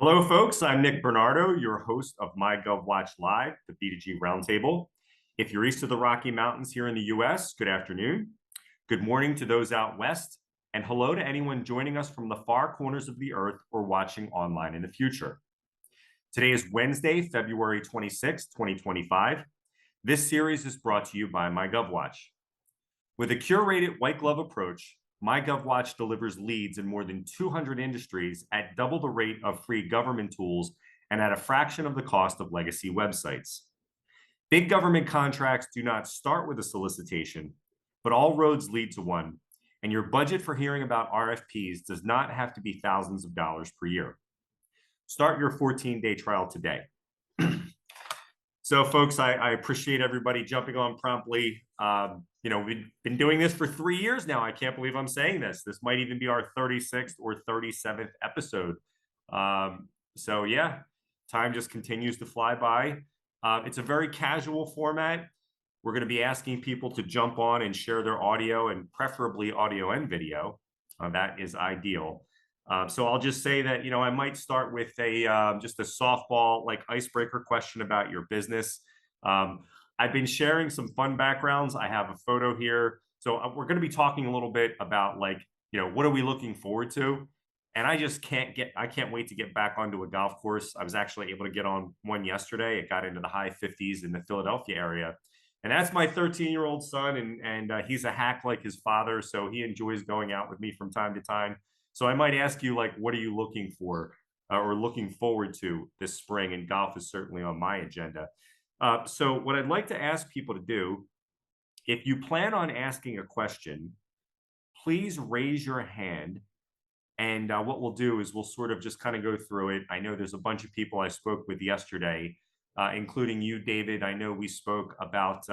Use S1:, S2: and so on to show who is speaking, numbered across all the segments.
S1: Hello, folks. I'm Nick Bernardo, your host of MyGovWatch Live, the B2G Roundtable. If you're east of the Rocky Mountains here in the US, good afternoon. Good morning to those out west, and hello to anyone joining us from the far corners of the earth or watching online in the future. Today is Wednesday, February 26, 2025. This series is brought to you by MyGovWatch. With a curated white glove approach, MyGovWatch delivers leads in more than 200 industries at double the rate of free government tools and at a fraction of the cost of legacy websites. Big government contracts do not start with a solicitation, but all roads lead to one, and your budget for hearing about RFPs does not have to be thousands of dollars per year. Start your 14-day trial today. So, folks, I appreciate everybody jumping on promptly. We've been doing this for 3 years now. I can't believe I'm saying this. This might even be our 36th or 37th episode. So, yeah, time just continues to fly by. It's a very casual format. We're going to be asking people to jump on and share their audio, and preferably audio and video. That is ideal. So I'll just say that, I might start with just a softball, like icebreaker question about your business. I've been sharing some fun backgrounds. I have a photo here. So we're going to be talking a little bit about what are we looking forward to? And I can't wait to get back onto a golf course. I was actually able to get on one yesterday. It got into the high 50s in the Philadelphia area. And that's my 13-year-old son. And he's a hack like his father. So he enjoys going out with me from time to time. So I might ask you, what are you looking for or looking forward to this spring? And golf is certainly on my agenda. So what I'd like to ask people to do, if you plan on asking a question, please raise your hand. And what we'll do is we'll sort of just kind of go through it. I know there's a bunch of people I spoke with yesterday, including you, David. I know we spoke about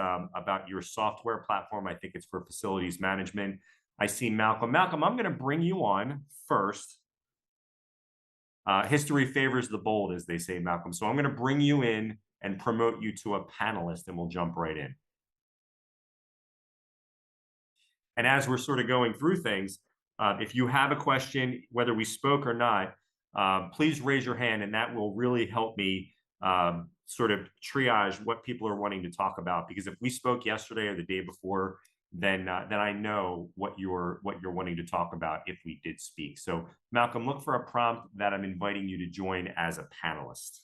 S1: your software platform. I think it's for facilities management. I see Malcolm. Malcolm, I'm going to bring you on first. History favors the bold, as they say, Malcolm. So I'm going to bring you in and promote you to a panelist, and we'll jump right in. And as we're sort of going through things, if you have a question, whether we spoke or not, please raise your hand, and that will really help me sort of triage what people are wanting to talk about. Because if we spoke yesterday or the day before, then I know what you're wanting to talk about if we did speak. So, Malcolm, look for a prompt that I'm inviting you to join as a panelist.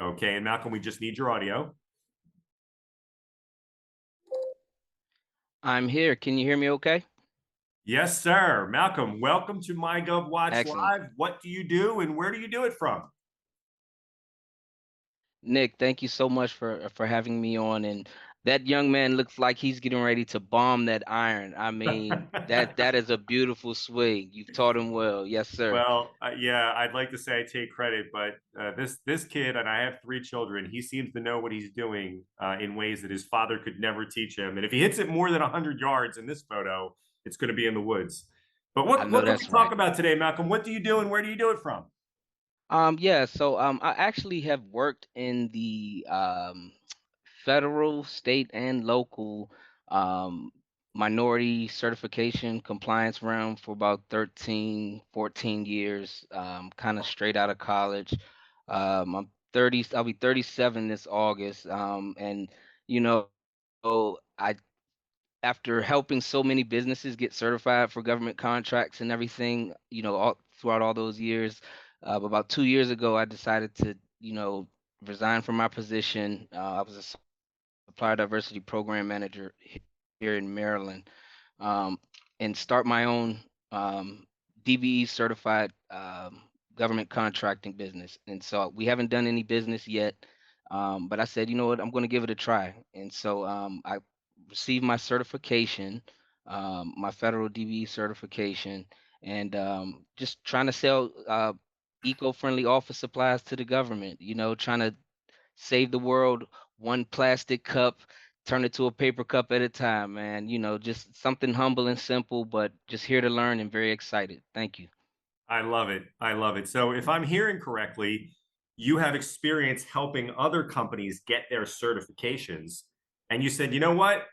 S1: Okay, and Malcolm, we just need your audio.
S2: I'm here. Can you hear me okay?
S1: Yes, sir. Malcolm, welcome to MyGovWatch
S2: Excellent.
S1: Live. What do you do and where do you do it from?
S2: Nick, thank you so much for having me on. And that young man looks like he's getting ready to bomb that iron. I mean, that is a beautiful swing. You've taught him well. Yes, sir.
S1: Well, yeah, I'd like to say I take credit, but this kid, and I have 3 children, he seems to know what he's doing in ways that his father could never teach him. And if he hits it more than 100 yards in this photo, it's going to be in the woods. But
S2: I
S1: what
S2: know
S1: can we
S2: that's
S1: talk
S2: right.
S1: about today, Malcolm? What do you do and where do you do it from?
S2: Yeah, so I actually have worked in the federal, state, and local um, minority certification compliance realm for about 13, 14 years, kind of straight out of college. I'm 30, I'll be 37 this August. And, you know, I after helping so many businesses get certified for government contracts and everything, throughout all those years, about 2 years ago, I decided to, resign from my position. I was a supplier diversity program manager here in Maryland, um, and start my own DBE certified government contracting business. And so we haven't done any business yet, but I said, you know what, I'm going to give it a try. And so I received my certification, my federal DBE certification, and just trying to sell eco-friendly office supplies to the government. Trying to save the world one plastic cup, turn it to a paper cup at a time, man. Just something humble and simple, but just here to learn and very excited. Thank you.
S1: I love it. I love it. So if I'm hearing correctly, you have experience helping other companies get their certifications. and you said, you know what?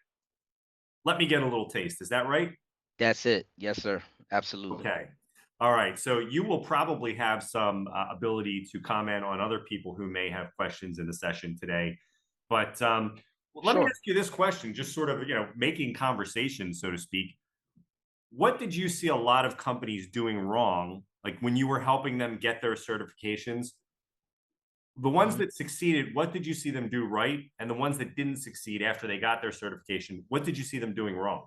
S1: Let me get a little taste. Is that right?
S2: That's it. Yes, sir. Absolutely.
S1: Okay. All right. So you will probably have some ability to comment on other people who may have questions in the session today. But let me
S2: Sure.
S1: ask you this question, just sort of, making conversation, so to speak. What did you see a lot of companies doing wrong? Like when you were helping them get their certifications, the ones
S2: Mhm.
S1: that succeeded, what did you see them do right? And the ones that didn't succeed after they got their certification, what did you see them doing wrong?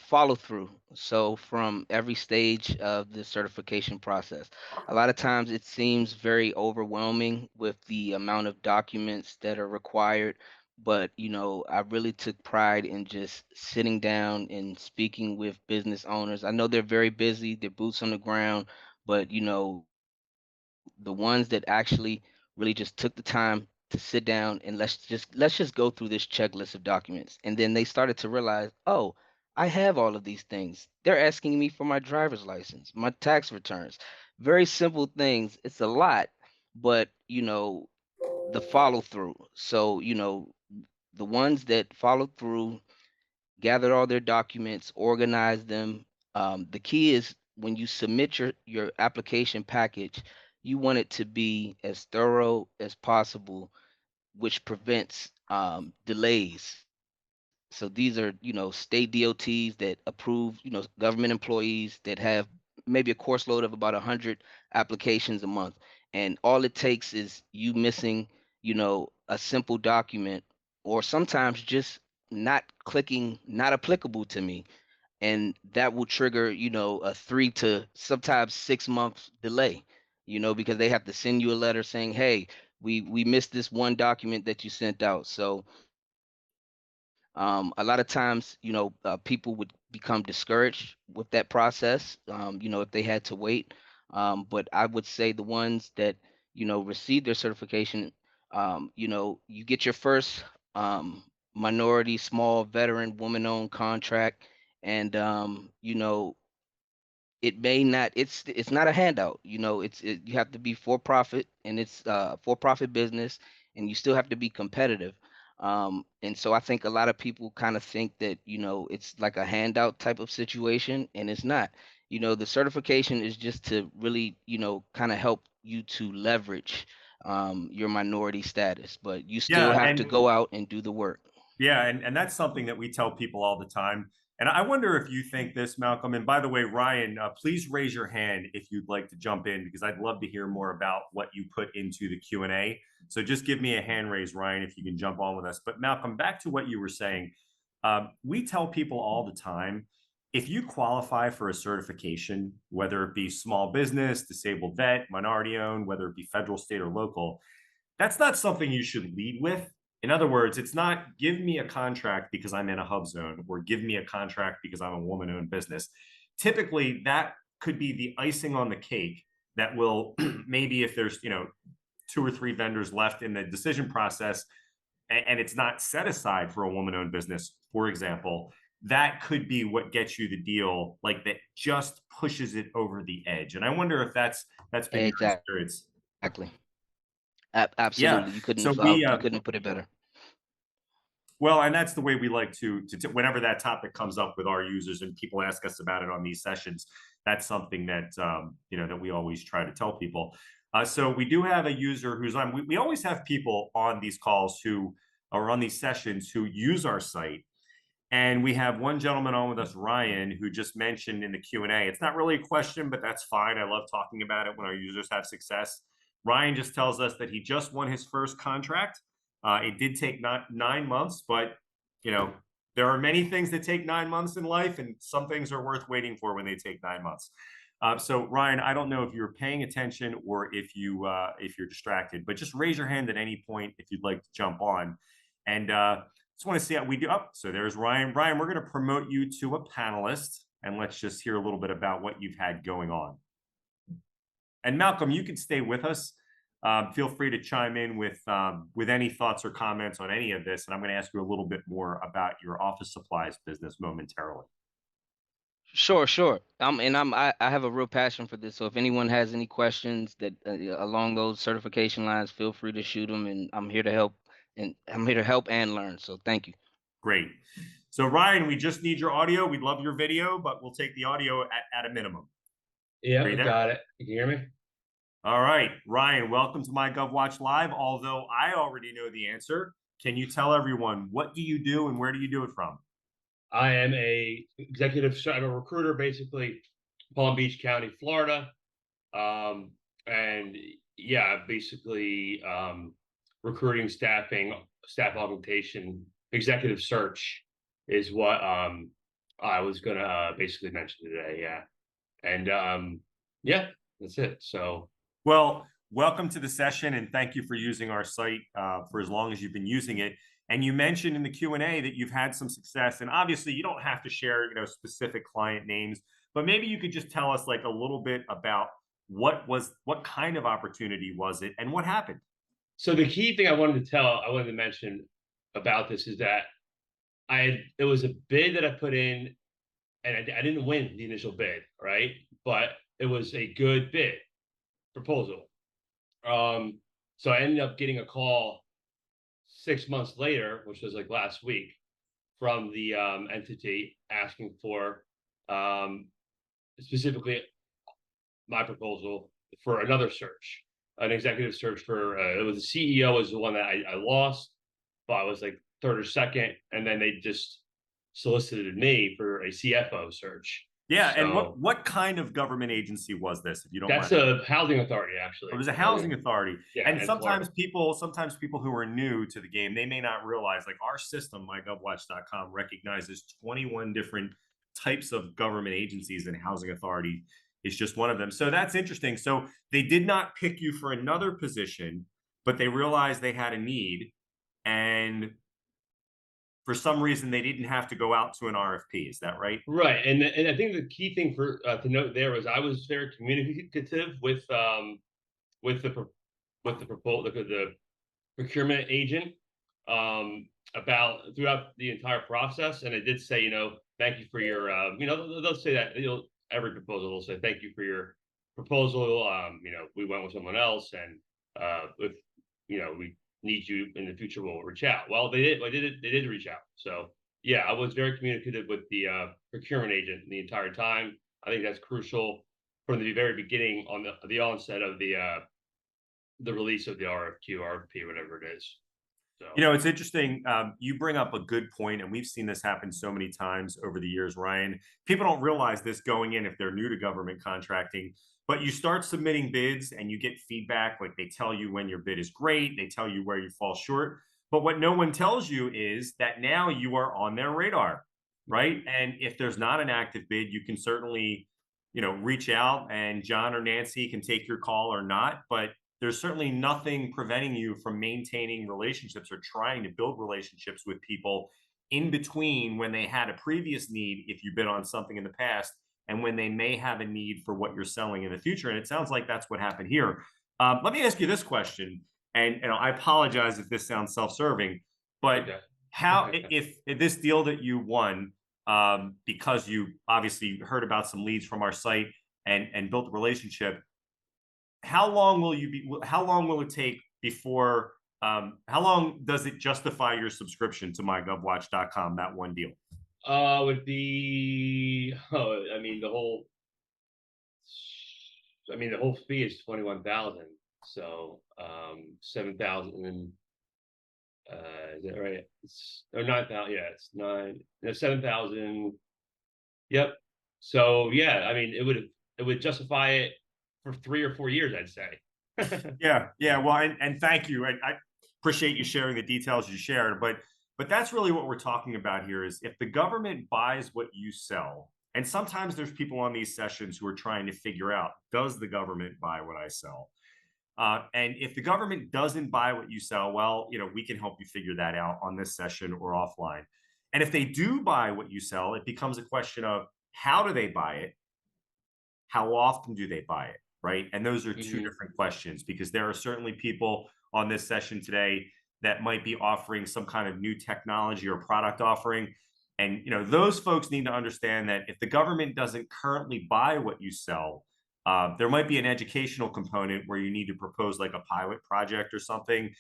S2: Follow through. So from every stage of the certification process, a lot of times it seems very overwhelming with the amount of documents that are required. But I really took pride in just sitting down and speaking with business owners. I know they're very busy, they're boots on the ground, but the ones that actually really just took the time to sit down and let's just go through this checklist of documents, and then they started to realize, oh, I have all of these things. They're asking me for my driver's license, my tax returns, very simple things. It's a lot, but the follow through. So the ones that followed through, gathered all their documents, organized them. The key is when you submit your application package, you want it to be as thorough as possible, which prevents delays. So these are, state DOTs that approve, government employees that have maybe a course load of about 100 applications a month. And all it takes is you missing, a simple document, or sometimes just not clicking not applicable to me. And that will trigger, a 3 to sometimes 6 months delay, because they have to send you a letter saying, hey, we missed this one document that you sent out. So a lot of times, people would become discouraged with that process, if they had to wait. But I would say the ones that, receive their certification, you get your first minority, small, veteran, woman-owned contract, and it may not it's not a handout. You have to be for profit, and it's for profit business, and you still have to be competitive. And so I think a lot of people kind of think that it's like a handout type of situation, and it's not. The certification is just to really kind of help you to leverage your minority status, but you still
S1: Yeah,
S2: have to
S1: and
S2: go out and do the work.
S1: yeah, and that's something that we tell people all the time. And I wonder if you think this, Malcolm. And by the way, Ryan, please raise your hand if you'd like to jump in because I'd love to hear more about what you put into the Q&A. So just give me a hand raise, Ryan, if you can jump on with us. But Malcolm, back to what you were saying. We tell people all the time, if you qualify for a certification, whether it be small business, disabled vet, minority owned, whether it be federal, state, or local, that's not something you should lead with. In other words, it's not give me a contract because I'm in a hub zone or give me a contract because I'm a woman owned business. Typically, that could be the icing on the cake that will maybe if there's, two or three vendors left in the decision process and it's not set aside for a woman owned business, for example, that could be what gets you the deal, like that just pushes it over the edge. And I wonder if that's been your experience.
S2: Exactly.
S1: Yeah.
S2: Absolutely. You couldn't
S1: So
S2: have
S1: we
S2: you couldn't have put it better.
S1: Well, and that's the way we like whenever that topic comes up with our users and people ask us about it on these sessions, that's something that that we always try to tell people. So we do have a user who's on. We always have people on these calls who are on these sessions who use our site, and we have one gentleman on with us, Ryan, who just mentioned in the Q&A. It's not really a question, but that's fine. I love talking about it when our users have success. Ryan just tells us that he just won his first contract. It did take not 9 months, but you know there are many things that take 9 months in life, and some things are worth waiting for when they take 9 months. So Ryan, I don't know if you're paying attention or if you're distracted, but just raise your hand at any point if you'd like to jump on. And just want to see how we do. Oh, so there's Ryan. Ryan, we're going to promote you to a panelist, and let's just hear a little bit about what you've had going on. And Malcolm, you can stay with us. Feel free to chime in with any thoughts or comments on any of this, and I'm going to ask you a little bit more about your office supplies business momentarily.
S2: Sure, sure. I have a real passion for this. So if anyone has any questions that along those certification lines, feel free to shoot them, and I'm here to help and I'm here to help and learn. So thank you.
S1: Great. So Ryan, we just need your audio. We'd love your video, but we'll take the audio at a minimum. Are
S3: Yeah,
S1: you there?
S3: got it. You can hear me?
S1: All right, Ryan, welcome to MyGovWatch Live. Although I already know the answer, can you tell everyone what do you do and where do you do it from?
S3: I am I'm a recruiter, basically, Palm Beach County, Florida. And yeah, basically recruiting, staffing, staff augmentation, executive search is what I was gonna basically mention today. Yeah. And yeah, that's it. So
S1: Well, welcome to the session, and thank you for using our site for as long as you've been using it. And you mentioned in the Q&A that you've had some success, and obviously you don't have to share, specific client names, but maybe you could just tell us like a little bit about what kind of opportunity was it and what happened?
S3: so the key thing I wanted to mention about this is that it was a bid that I put in, and I didn't win the initial bid, right? But it was a good bid proposal. So I ended up getting a call 6 months later, which was like last week, from the entity asking for specifically my proposal for another search, an executive search for it was the CEO was the one that I lost, but I was like third or second, and then they just solicited me for a CFO search.
S1: Yeah, and
S3: So
S1: what kind of government agency was this, if you don't
S3: that's
S1: mind?
S3: a housing authority, actually.
S1: It was a housing authority.
S3: Yeah,
S1: And
S3: in
S1: sometimes
S3: Florida.
S1: people who are new to the game, they may not realize like our system, mygovwatch.com, recognizes 21 different types of government agencies, and housing authority is just one of them. So that's interesting. So they did not pick you for another position, but they realized they had a need. And for some reason, they didn't have to go out to an RFP. Is that right?
S3: Right, and I think the key thing for to note there was I was very communicative with the with the proposal the procurement agent about throughout the entire process, and I did say, thank you for your they'll say that every proposal will say thank you for your proposal. We went with someone else, and if we need you in the future, we'll reach out. Well, they did. They did reach out. So yeah, I was very communicative with the procurement agent the entire time. I think that's crucial from the very beginning on the onset of the release of the RFQ, RFP, whatever it is. So
S1: It's interesting. You bring up a good point, and we've seen this happen so many times over the years, Ryan. People don't realize this going in if they're new to government contracting, but you start submitting bids and you get feedback. Like they tell you when your bid is great, they tell you where you fall short. But what no one tells you is that now you are on their radar, right? And if there's not an active bid, you can certainly, reach out, and John or Nancy can take your call or not. But there's certainly nothing preventing you from maintaining relationships or trying to build relationships with people in between when they had a previous need, if you bid on something in the past, and when they may have a need for what you're selling in the future. And it sounds like that's what happened here. Let me ask you this question, and I apologize if this sounds self-serving, but
S3: okay.
S1: how, if this deal that you won, because you obviously heard about some leads from our site and built a relationship, how long will it take before how long does it justify your subscription to mygovwatch.com, that one deal?
S3: Would be the whole fee is 21,000. So 7,000 and is that right? It's or 9,000. Yeah, it's 7,000. Yep. So yeah, it would justify it for 3 or 4 years, I'd say.
S1: Yeah. Well, and thank you. I appreciate you sharing the details you shared, but that's really what we're talking about here is if the government buys what you sell, and sometimes there's people on these sessions who are trying to figure out, does the government buy what I sell? And if the government doesn't buy what you sell, well, we can help you figure that out on this session or offline. And if they do buy what you sell, it becomes a question of how do they buy it? How often do they buy it? Right. And those are two different questions, because there are certainly people on this session today that might be offering some kind of new technology or product offering. And, those folks need to understand that if the government doesn't currently buy what you sell, there might be an educational component where you need to propose like a pilot project or something.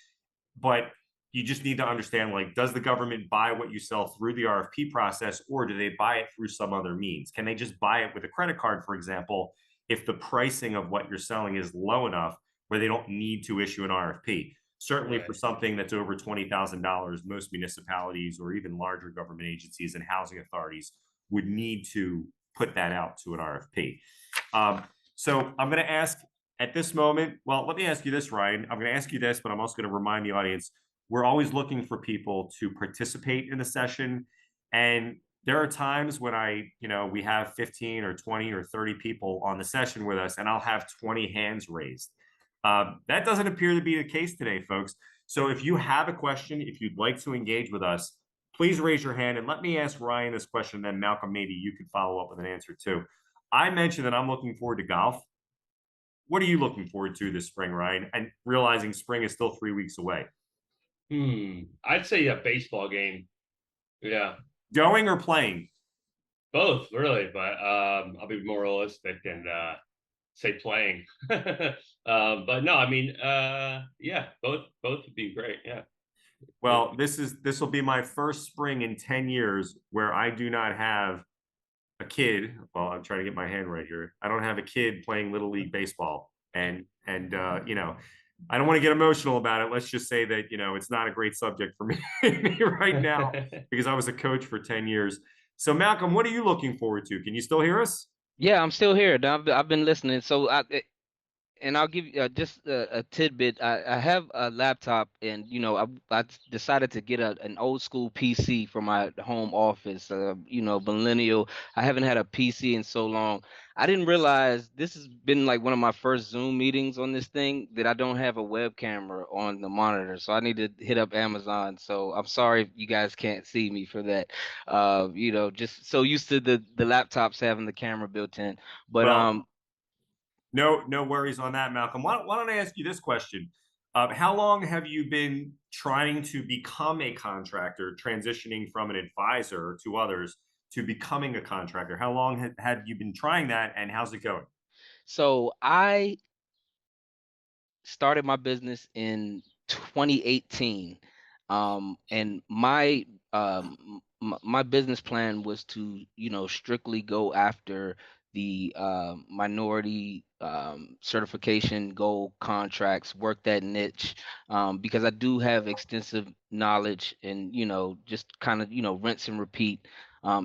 S1: But you just need to understand, like, does the government buy what you sell through the RFP process, or do they buy it through some other means? Can they just buy it with a credit card, for example, if the pricing of what you're selling is low enough where they don't need to issue an RFP? Certainly for something that's over $20,000, most municipalities or even larger government agencies and housing authorities would need to put that out to an RFP. So I'm going to ask at this moment, well, let me ask you this, Ryan. I'm going to ask you this, but I'm also going to remind the audience, we're always looking for people to participate in the session. And there are times when we have 15 or 20 or 30 people on the session with us, and I'll have 20 hands raised. That doesn't appear to be the case today, folks. So if you have a question, if you'd like to engage with us, please raise your hand. And let me ask Ryan this question, then Malcolm, maybe you could follow up with an answer too. I mentioned that I'm looking forward to golf. What are you looking forward to this spring, Ryan? And realizing spring is still 3 weeks away.
S3: I'd say a baseball game. Yeah.
S1: Going or playing?
S3: Both, really, but I'll be more realistic and say playing. But no, I mean, yeah, both would be great. Yeah.
S1: Well, this will be my first spring in 10 years where I do not have a kid. Well, I'm trying to get my hand right here. I don't have a kid playing Little League baseball. And I don't want to get emotional about it. Let's just say that, it's not a great subject for me right now because I was a coach for 10 years. So Malcolm, what are you looking forward to? Can you still hear us?
S2: Yeah, I'm still here. I've been listening. So I'll give you just a tidbit. I have a laptop, and I decided to get an old school PC for my home office. Millennial. I haven't had a PC in so long. I didn't realize this has been like one of my first Zoom meetings on this thing that I don't have a web camera on the monitor. So I need to hit up Amazon. So I'm sorry if you guys can't see me for that. Just so used to the laptops having the camera built in. But
S1: Well, no worries on that, Malcolm. Why don't I ask you this question? How long have you been trying to become a contractor, transitioning from an advisor to others to becoming a contractor? How long have you been trying that, and how's it going?
S2: So I started my business in 2018, and my business plan was to strictly go after the minority certification gold contracts, work that niche, because I do have extensive knowledge and just kind of rinse and repeat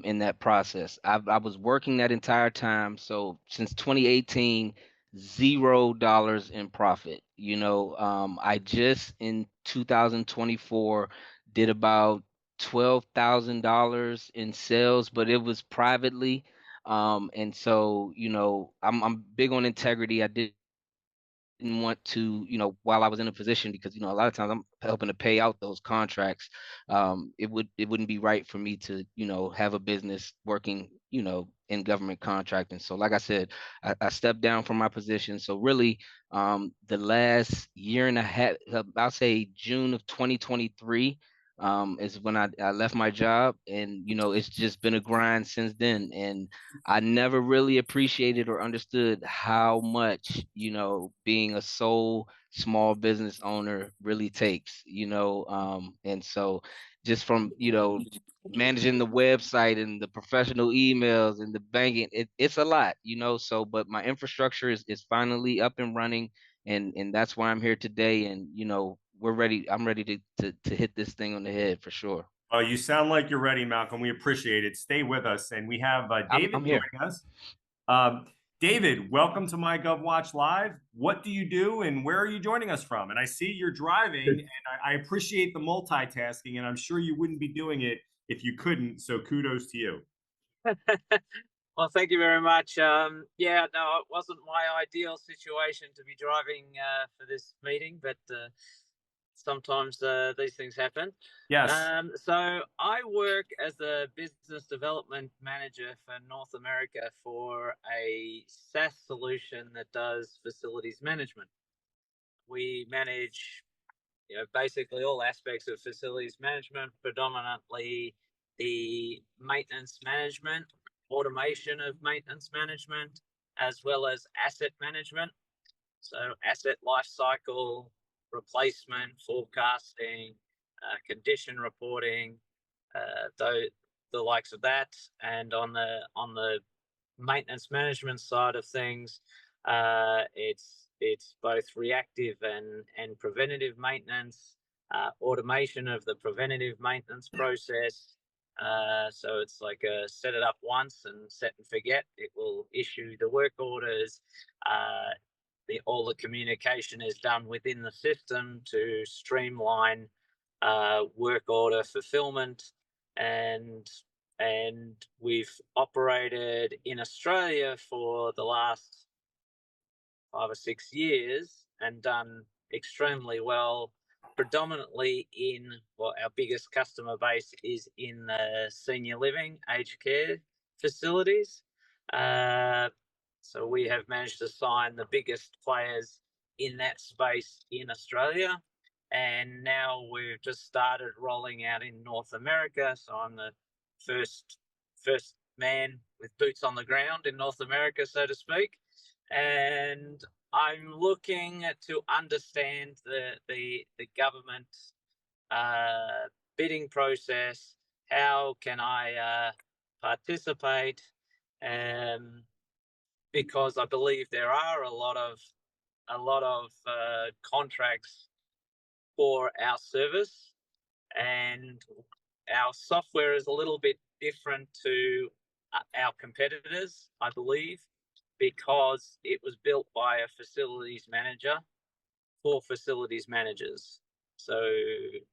S2: in that process. I was working that entire time, so since 2018. $0 in profit. I just in 2024 did about $12,000 in sales, but it was privately. And so, I'm big on integrity. I didn't want to, while I was in a position, because a lot of times I'm helping to pay out those contracts. It wouldn't be right for me to, have a business working, in government contracting. So like I said, I stepped down from my position. So really, the last year and a half, I'll say June of 2023, is when I left my job, and it's just been a grind since then. And I never really appreciated or understood how much, being a sole small business owner really takes, and so just from, managing the website and the professional emails and the banking, it's a lot, so, but my infrastructure is finally up and running, and that's why I'm here today. And, I'm ready to hit this thing on the head for sure.
S1: Oh, you sound like you're ready, Malcolm. We appreciate it. Stay with us. And we have David
S2: I'm here.
S1: joining us. David, welcome to MyGovWatch Live. What do you do, and where are you joining us from? And I see you're driving, and I appreciate the multitasking, and I'm sure you wouldn't be doing it if you couldn't. So kudos to you.
S4: Well, thank you very much. Yeah, no, it wasn't my ideal situation to be driving for this meeting, but sometimes these things happen.
S1: Yes.
S4: So I work as a business development manager for North America for a SaaS solution that does facilities management. We manage, basically all aspects of facilities management, predominantly the maintenance management, automation of maintenance management, as well as asset management. So asset life cycle, replacement, forecasting, condition reporting, the likes of that. And on the maintenance management side of things, it's both reactive and preventative maintenance, automation of the preventative maintenance process. So it's like set it up once and set and forget. It will issue the work orders. All the communication is done within the system to streamline work order fulfillment. And we've operated in Australia for the last 5 or 6 years and done extremely well, predominantly our biggest customer base is in the senior living aged care facilities. So we have managed to sign the biggest players in that space in Australia. And now we've just started rolling out in North America. So I'm the first man with boots on the ground in North America, so to speak. And I'm looking to understand the government bidding process. How can I participate? Because I believe there are a lot of contracts for our service, and our software is a little bit different to our competitors, I believe, because it was built by a facilities manager for facilities managers. So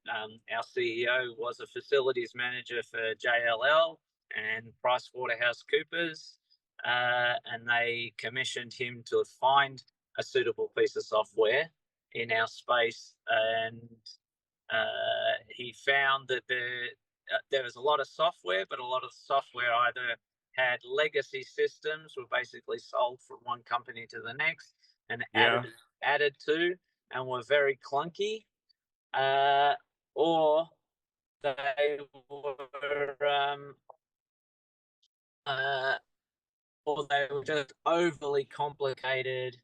S4: our CEO was a facilities manager for JLL and PricewaterhouseCoopers, and they commissioned him to find a suitable piece of software in our space, and he found that there was a lot of software, but a lot of software either had legacy systems, were basically sold from one company to the next and added to, and were very clunky, or they were just overly complicated,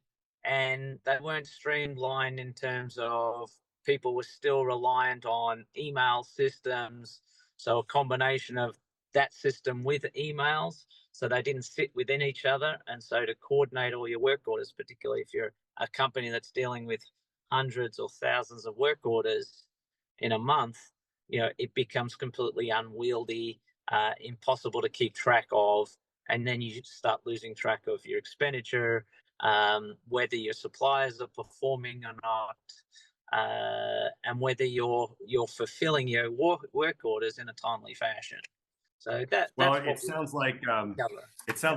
S4: and they weren't streamlined in terms of people were still reliant on email systems. So a combination of that system with emails, so they didn't sit within each other. And so to coordinate all your work orders, particularly if you're a company that's dealing with hundreds or thousands of work orders in a month, it becomes completely unwieldy, impossible to keep track of. And then you start losing track of your expenditure, whether your suppliers are performing or not, and whether you're fulfilling your work orders in a timely fashion. So
S1: it sounds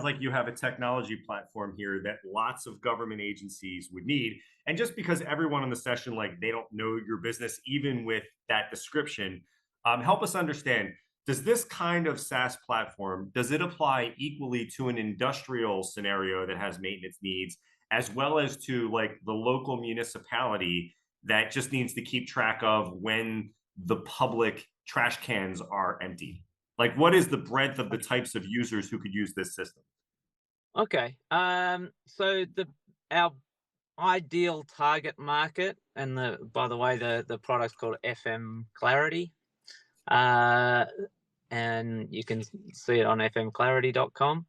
S1: like you have a technology platform here that lots of government agencies would need. And just because everyone in the session, they don't know your business, even with that description, help us understand. Does this kind of SaaS platform, does it apply equally to an industrial scenario that has maintenance needs, as well as to the local municipality that just needs to keep track of when the public trash cans are emptied? What is the breadth of the types of users who could use this system?
S4: Okay. So our ideal target market, and by the way, the product's called FM Clarity. And you can see it on fmclarity.com.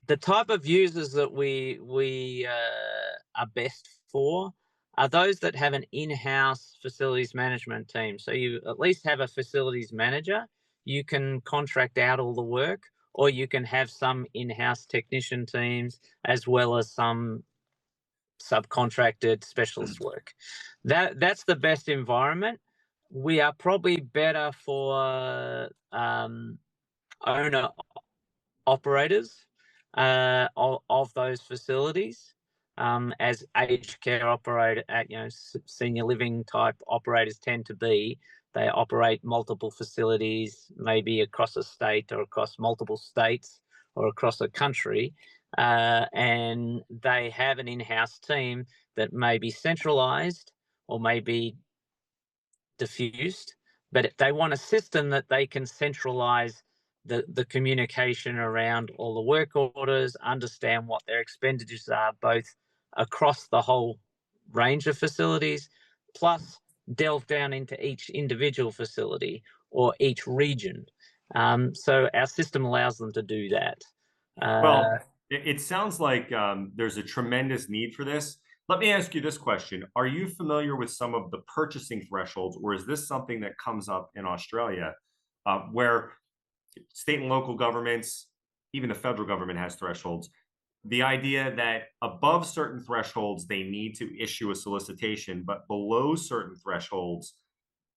S4: The type of users that we are best for are those that have an in-house facilities management team. So you at least have a facilities manager. You can contract out all the work, or you can have some in-house technician teams as well as some subcontracted specialist work. That's the best environment. We are probably better for owner operators of those facilities, as aged care operator, senior living type operators tend to be. They operate multiple facilities, maybe across a state or across multiple states or across a country, and they have an in-house team that may be centralized or may be diffused, but they want a system that they can centralize the communication around all the work orders, understand what their expenditures are, both across the whole range of facilities, plus delve down into each individual facility or each region. So our system allows them to do that.
S1: Well, it sounds like there's a tremendous need for this. Let me ask you this question. Are you familiar with some of the purchasing thresholds, or is this something that comes up in Australia where state and local governments, even the federal government has thresholds? The idea that above certain thresholds, they need to issue a solicitation, but below certain thresholds,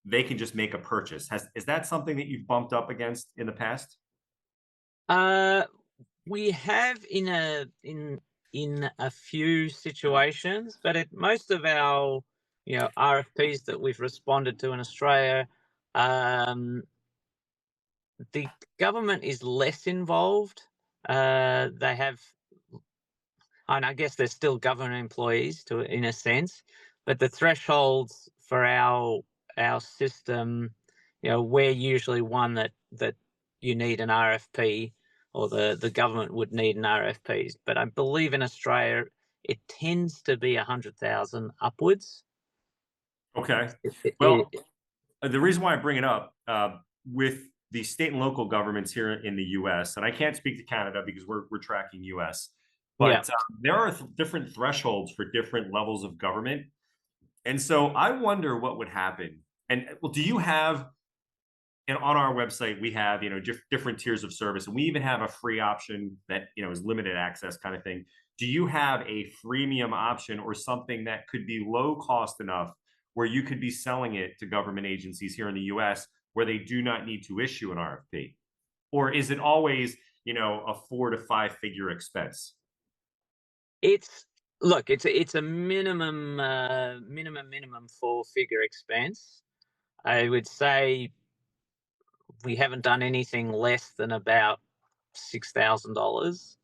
S1: they can just make a purchase. Is that something that you've bumped up against in the past?
S4: We have in a few situations, but most of our RFPs that we've responded to in Australia, the government is less involved. They have, and I guess they're still government employees in a sense, but the thresholds for our system, we're usually one that you need an RFP, or the government would need an RFP. But I believe in Australia, it tends to be 100,000 upwards.
S1: Okay. Well, the reason why I bring it up with the state and local governments here in the U.S., and I can't speak to Canada because we're tracking U.S., but there are different thresholds for different levels of government. And so I wonder what would happen. And well, do you have, and on our website, we have, different tiers of service, and we even have a free option that, is limited access kind of thing. Do you have a freemium option or something that could be low cost enough where you could be selling it to government agencies here in the US where they do not need to issue an RFP? Or is it always, a 4 to 5 figure expense?
S4: It's a minimum 4 figure expense. I would say we haven't done anything less than about $6,000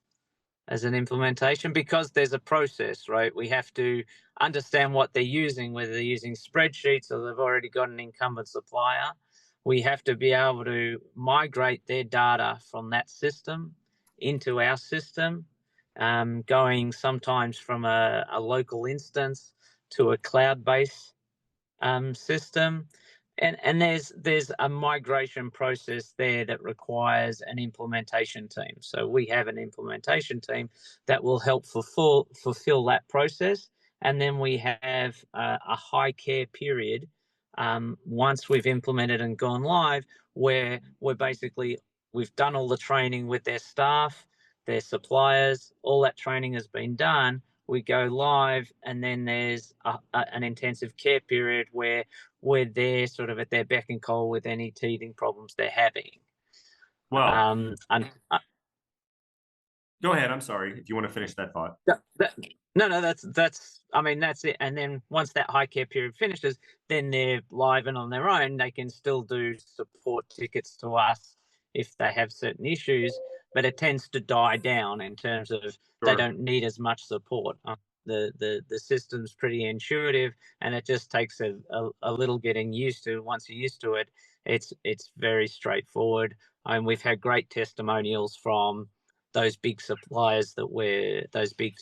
S4: as an implementation, because there's a process, right? We have to understand what they're using, whether they're using spreadsheets or they've already got an incumbent supplier. We have to be able to migrate their data from that system into our system, going sometimes from a local instance to a cloud-based system. And there's a migration process there that requires an implementation team. So we have an implementation team that will help fulfill that process. And then we have a high care period once we've implemented and gone live, where we've done all the training with their staff, their suppliers, all that training has been done. We go live, and then there's an intensive care period where we're there sort of at their beck and call with any teething problems they're having.
S1: Well, go ahead. I'm sorry if you want to finish that thought.
S4: No, that's it. And then once that high care period finishes, then they're live and on their own. They can still do support tickets to us if they have certain issues, but it tends to die down in terms of they don't need as much support. The system's pretty intuitive, and it just takes a little getting used to. Once you're used to it, it's very straightforward. And we've had great testimonials from those big suppliers those big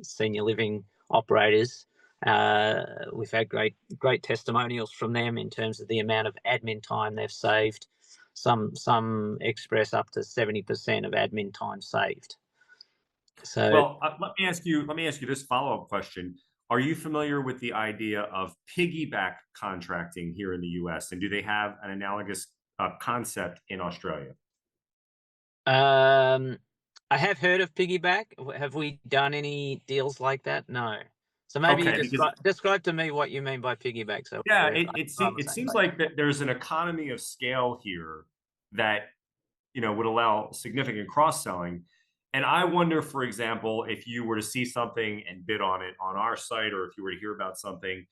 S4: senior living operators. We've had great testimonials from them in terms of the amount of admin time they've saved. Some express up to 70% of admin time saved. So,
S1: well, let me ask you this follow-up question. Are you familiar with the idea of piggyback contracting here in the US, and do they have an analogous concept in Australia?
S4: I have heard of piggyback. Have we done any deals like that? No. So maybe you describe to me what you mean by piggyback. So
S1: yeah, it seems like that there's an economy of scale here that would allow significant cross-selling. And I wonder, for example, if you were to see something and bid on it on our site, or if you were to hear about something,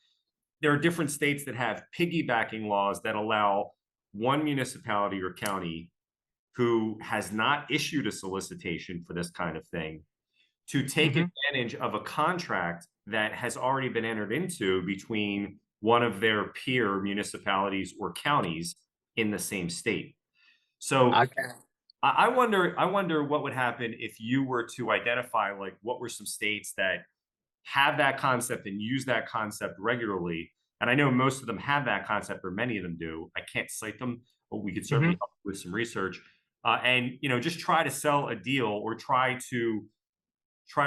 S1: there are different states that have piggybacking laws that allow one municipality or county who has not issued a solicitation for this kind of thing to take advantage of a contract that has already been entered into between one of their peer municipalities or counties in the same state. So I wonder what would happen if you were to identify, like, what were some states that have that concept and use that concept regularly, And I know most of them have that concept, or many of them do. I can't cite them, but we could certainly help with some research. And just try to sell a deal, or try to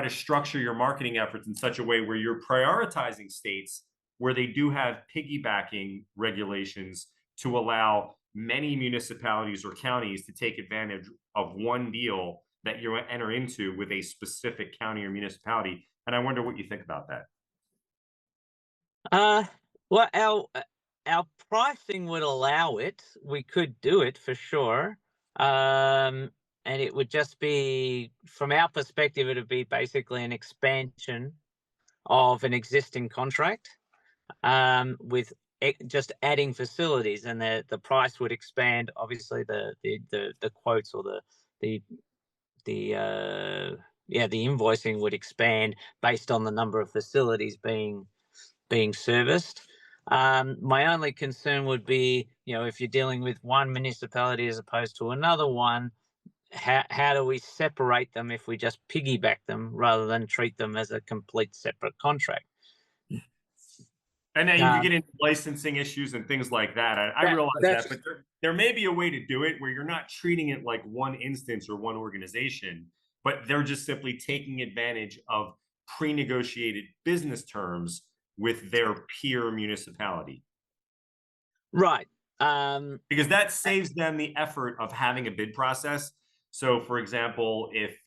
S1: structure your marketing efforts in such a way where you're prioritizing states where they do have piggybacking regulations to allow many municipalities or counties to take advantage of one deal that you enter into with a specific county or municipality. And I wonder what you think about that.
S4: Well, our pricing would allow it. We could do it for sure. And it would just be, from our perspective, it would be basically an expansion of an existing contract, with just adding facilities, and the price would expand. Obviously, the quotes, or the invoicing would expand based on the number of facilities being serviced. My only concern would be, if you're dealing with one municipality as opposed to another one, how do we separate them if we just piggyback them rather than treat them as a complete separate contract?
S1: And then you get into licensing issues and things like that. I realize that, but there may be a way to do it where you're not treating it like one instance or one organization, but they're just simply taking advantage of pre-negotiated business terms with their peer municipality.
S4: Right.
S1: Because that saves them the effort of having a bid process. So, for example, if,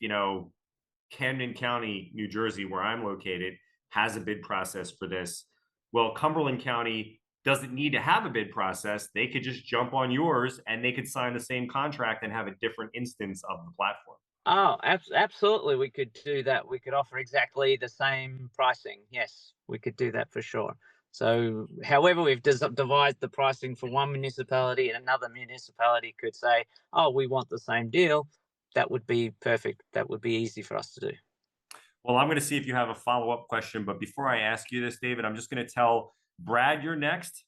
S1: Camden County, New Jersey, where I'm located, has a bid process for this, well, Cumberland County doesn't need to have a bid process. They could just jump on yours and they could sign the same contract and have a different instance of the platform.
S4: Oh, absolutely. We could do that. We could offer exactly the same pricing. Yes, we could do that for sure. So however we've devised the pricing for one municipality, and another municipality could say, oh, we want the same deal, that would be perfect. That would be easy for us to do.
S1: Well, I'm going to see if you have a follow-up question, but before I ask you this, David, I'm just going to tell Brad you're next.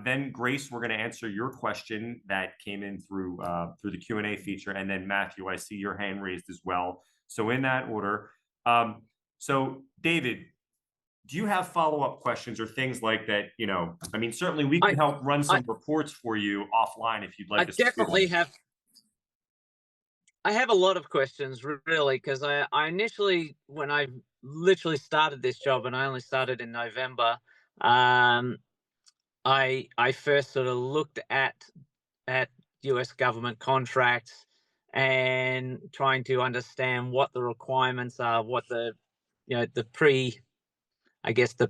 S1: Then Grace, we're going to answer your question that came in through the Q&A feature, and then Matthew, I see your hand raised as well. So in that order. So David, do you have follow-up questions or things like that? I mean, certainly we can help run some reports for you offline if you'd like.
S4: I definitely have. I have a lot of questions, really, because I initially, when I literally started this job, and I only started in November, I first sort of looked at US government contracts and trying to understand what the requirements are, what the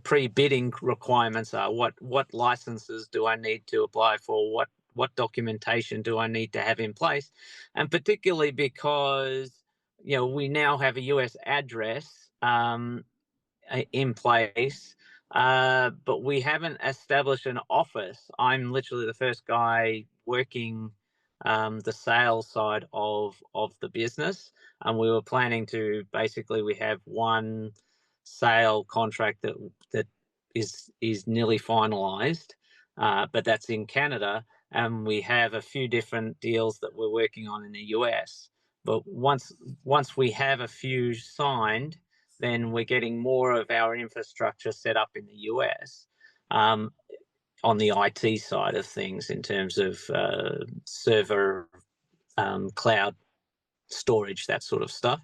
S4: pre-bidding requirements are, what licenses do I need to apply for, what documentation do I need to have in place, and particularly because we now have a US address in place, but we haven't established an office. I'm literally the first guy working the sales side of the business, and we were planning to basically, we have one sale contract that is nearly finalized, but that's in Canada, and we have a few different deals that we're working on in the US. But once we have a few signed, then we're getting more of our infrastructure set up in the US, on the IT side of things, in terms of server, cloud storage, that sort of stuff,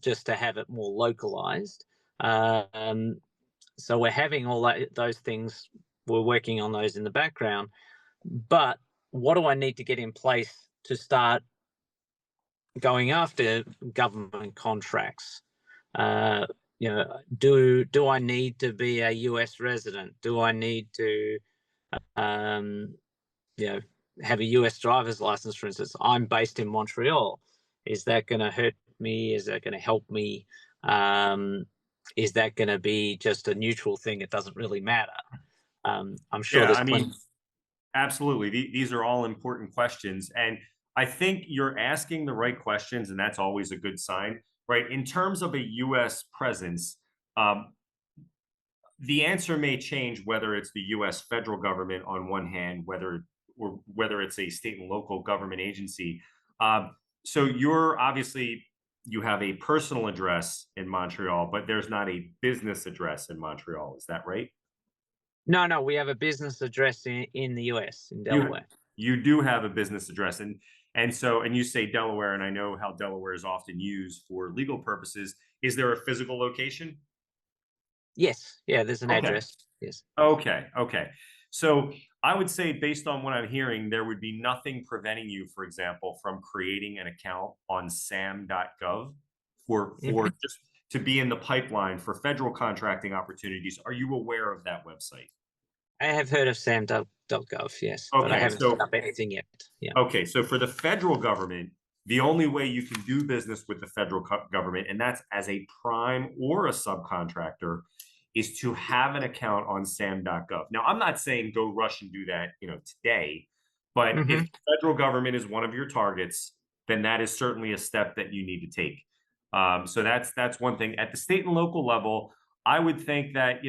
S4: just to have it more localized. So we're having all those things. We're working on those in the background. But what do I need to get in place to start going after government contracts? Do I need to be a US resident? Do I need to, have a US driver's license, for instance? I'm based in Montreal. Is that going to hurt me? Is that going to help me? Is that going to be just a neutral thing? It doesn't really matter. I'm sure there's plenty.
S1: Absolutely. These are all important questions. And I think you're asking the right questions, and that's always a good sign, right? In terms of a US presence, the answer may change whether it's the US federal government on one hand, whether it's a state and local government agency. So you're obviously, you have a personal address in Montreal, but there's not a business address in Montreal. Is that right?
S4: No, we have a business address in the US, in Delaware.
S1: You do have a business address, and you say Delaware, and I know how Delaware is often used for legal purposes. Is there a physical location?
S4: Yes, yeah, there's an
S1: Okay.
S4: address. Yes.
S1: Okay. So I would say, based on what I'm hearing, there would be nothing preventing you, for example, from creating an account on SAM.gov for just to be in the pipeline for federal contracting opportunities. Are you aware of that website?
S4: I have heard of SAM.gov, yes, but I
S1: Okay,
S4: haven't set up anything yet. Yeah.
S1: Okay, so for the federal government, the only way you can do business with the federal government, and that's as a prime or a subcontractor, is to have an account on SAM.gov. Now, I'm not saying go rush and do that, today, but if the federal government is one of your targets, then that is certainly a step that you need to take. So that's one thing. At the state and local level, I would think that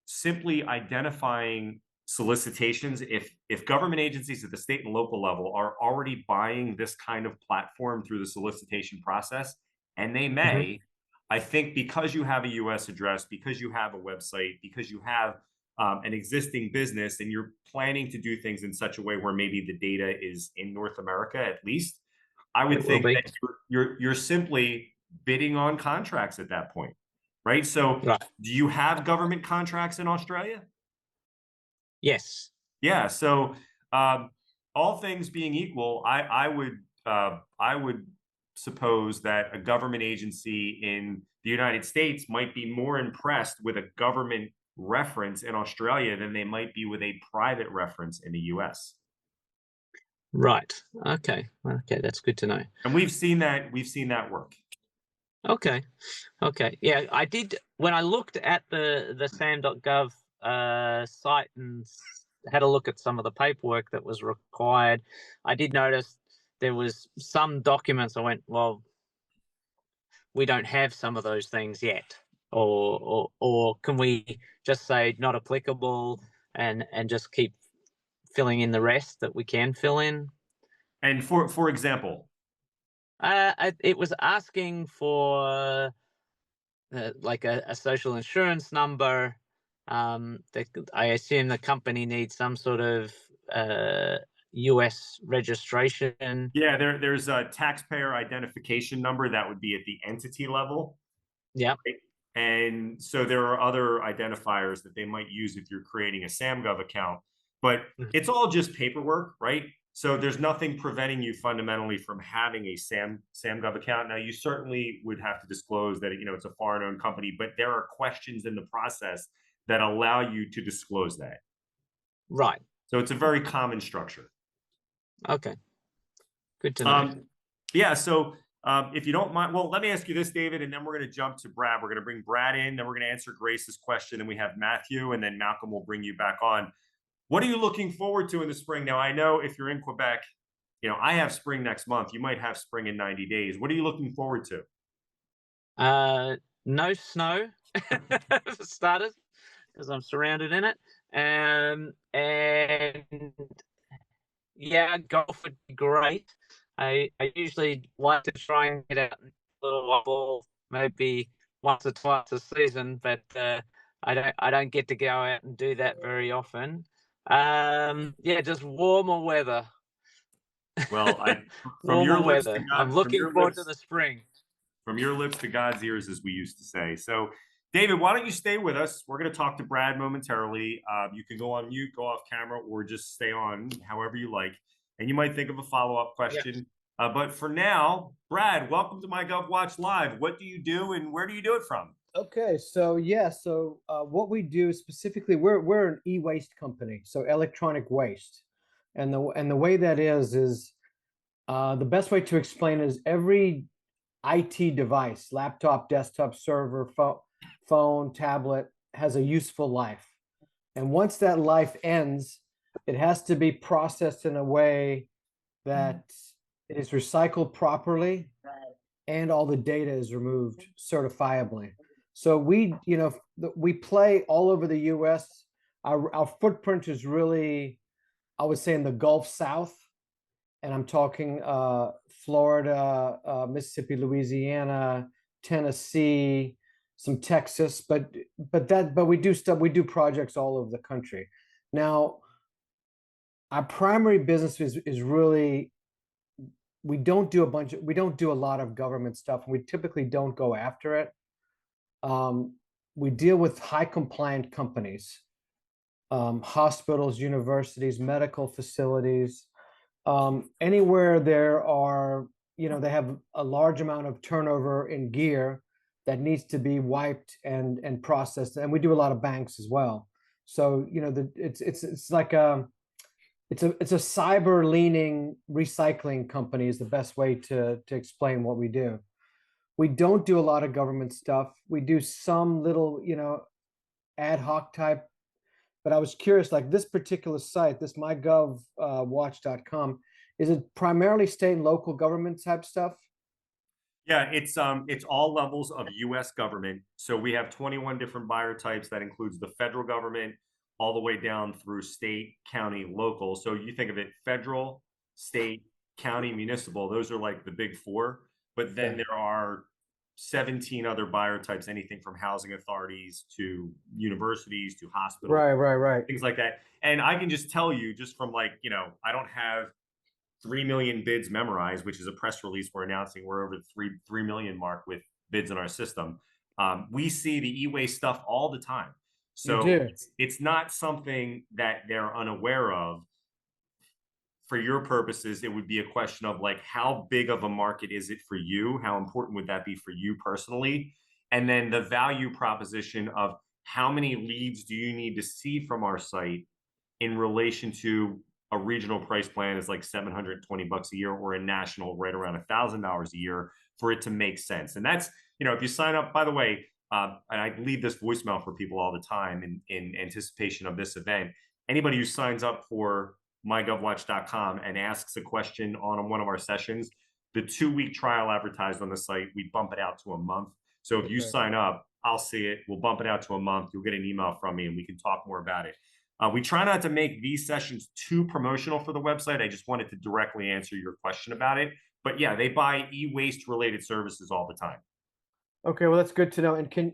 S1: simply identifying solicitations, if government agencies at the state and local level are already buying this kind of platform through the solicitation process, and they may, I think because you have a US address, because you have a website, because you have an existing business, and you're planning to do things in such a way where maybe the data is in North America at least, I would think that you're simply bidding on contracts at that point, right? So do you have government contracts in Australia?
S4: Yes.
S1: Yeah. So all things being equal, I would suppose that a government agency in the United States might be more impressed with a government reference in Australia than they might be with a private reference in the US.
S4: Right. Okay. That's good to know.
S1: And we've seen that work.
S4: Okay. Yeah, I did when I looked at the SAM.gov site and had a look at some of the paperwork that was required. I did notice there was some documents I went, well, we don't have some of those things yet, or can we just say not applicable and just keep filling in the rest that we can fill in?
S1: And for example,
S4: it was asking for like a social insurance number. I assume the company needs some sort of US registration.
S1: Yeah, there's a taxpayer identification number that would be at the entity level.
S4: Yeah.
S1: Right? And so there are other identifiers that they might use if you're creating a SAM.gov account, but it's all just paperwork, right? So there's nothing preventing you fundamentally from having a SAM.gov account. Now, you certainly would have to disclose that it's a foreign-owned company, but there are questions in the process that allow you to disclose that.
S4: Right.
S1: So it's a very common structure.
S4: Okay. Good to know.
S1: Yeah. So if you don't mind, well, let me ask you this, David, and then we're going to jump to Brad. We're going to bring Brad in, then we're going to answer Grace's question, and we have Matthew, and then Malcolm will bring you back on. What are you looking forward to in the spring? Now, I know if you're in Quebec, I have spring next month. You might have spring in 90 days. What are you looking forward to?
S4: No snow for starters, because I'm surrounded in it. And yeah, golf would be great. I usually like to try and get out and a little ball, maybe once or twice a season, but I don't get to go out and do that very often. Yeah, just warmer weather.
S1: Well,
S4: I'm looking forward to the spring.
S1: From your lips to God's ears, as we used to say. So, David, why don't you stay with us? We're going to talk to Brad momentarily. You can go on mute, go off camera, or just stay on, however you like. And you might think of a follow-up question. Yeah. But for now, Brad, welcome to MyGovWatch Live. What do you do, and where do you do it from?
S5: Okay, so what we do specifically, we're an e-waste company, so electronic waste, and the way that is the best way to explain it is every IT device, laptop, desktop, server, phone, tablet, has a useful life, and once that life ends, it has to be processed in a way that it is recycled properly, and all the data is removed certifiably. So we play all over the U.S. Our footprint is really, I would say, in the Gulf South, and I'm talking Florida, Mississippi, Louisiana, Tennessee, some Texas, but we do stuff. We do projects all over the country. Now, our primary business is really, we don't do a lot of government stuff. We typically don't go after it. We deal with high compliant companies, hospitals, universities, medical facilities, anywhere there are, they have a large amount of turnover in gear that needs to be wiped and processed. And we do a lot of banks as well. So, it's like it's a cyber leaning recycling company is the best way to explain what we do. We don't do a lot of government stuff. We do some little, ad hoc type. But I was curious, like this particular site, this MyGovWatch.com, is it primarily state and local government type stuff?
S1: Yeah, it's all levels of U.S. government. So we have 21 different buyer types. That includes the federal government all the way down through state, county, local. So you think of it federal, state, county, municipal. Those are like the big four. But then there are 17 other buyer types, anything from housing authorities to universities to hospitals,
S5: right,
S1: things like that. And I can just tell you, just from like, I don't have 3 million bids memorized, which is a press release we're announcing. We're over the 3 million mark with bids in our system. We see the e-waste stuff all the time. So it's not something that they're unaware of. For your purposes, it would be a question of like, how big of a market is it for you? How important would that be for you personally? And then the value proposition of how many leads do you need to see from our site in relation to a regional price plan is like $720 a year, or a national right around $1,000 a year for it to make sense. And that's, if you sign up, by the way, and I leave this voicemail for people all the time in anticipation of this event, anybody who signs up for MyGovWatch.com and asks a question on one of our sessions, the 2-week trial advertised on the site, we bump it out to a month. So if you sign up, I'll see it. We'll bump it out to a month. You'll get an email from me and we can talk more about it. We try not to make these sessions too promotional for the website. I just wanted to directly answer your question about it. But yeah, they buy e-waste related services all the time.
S5: Okay, well, that's good to know. And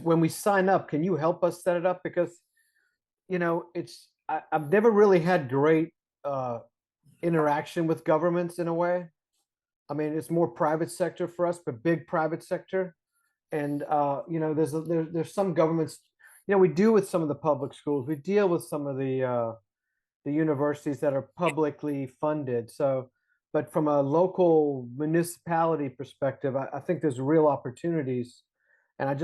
S5: when we sign up, can you help us set it up? Because, I've never really had great interaction with governments in a way. I mean, it's more private sector for us, but big private sector. And there's some governments, we deal with some of the public schools. We deal with some of the universities that are publicly funded. So, but from a local municipality perspective, I think there's real opportunities. And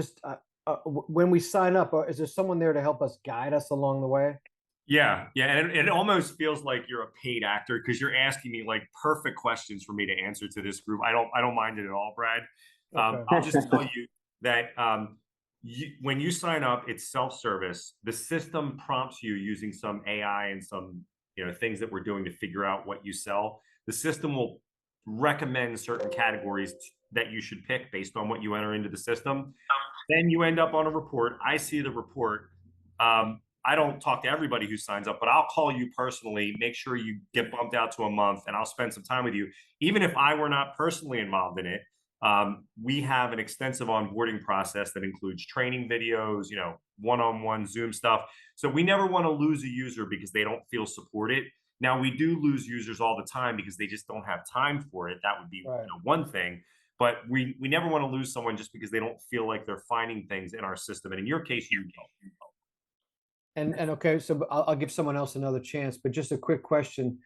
S5: when we sign up, is there someone there to help us guide us along the way?
S1: Yeah. And it almost feels like you're a paid actor because you're asking me like perfect questions for me to answer to this group. I don't mind it at all, Brad.
S5: Okay.
S1: I'll just tell you that when you sign up, it's self-service. The system prompts you using some AI and some things that we're doing to figure out what you sell. The system will recommend certain categories that you should pick based on what you enter into the system. Then you end up on a report. I see the report. I don't talk to everybody who signs up, but I'll call you personally, make sure you get bumped out to a month, and I'll spend some time with you. Even if I were not personally involved in it, we have an extensive onboarding process that includes training videos, one-on-one Zoom stuff. So we never want to lose a user because they don't feel supported. Now, we do lose users all the time because they just don't have time for it. That would be one thing. But we never want to lose someone just because they don't feel like they're finding things in our system. And in your case, you don't.
S5: And okay, so I'll give someone else another chance, but just a quick question.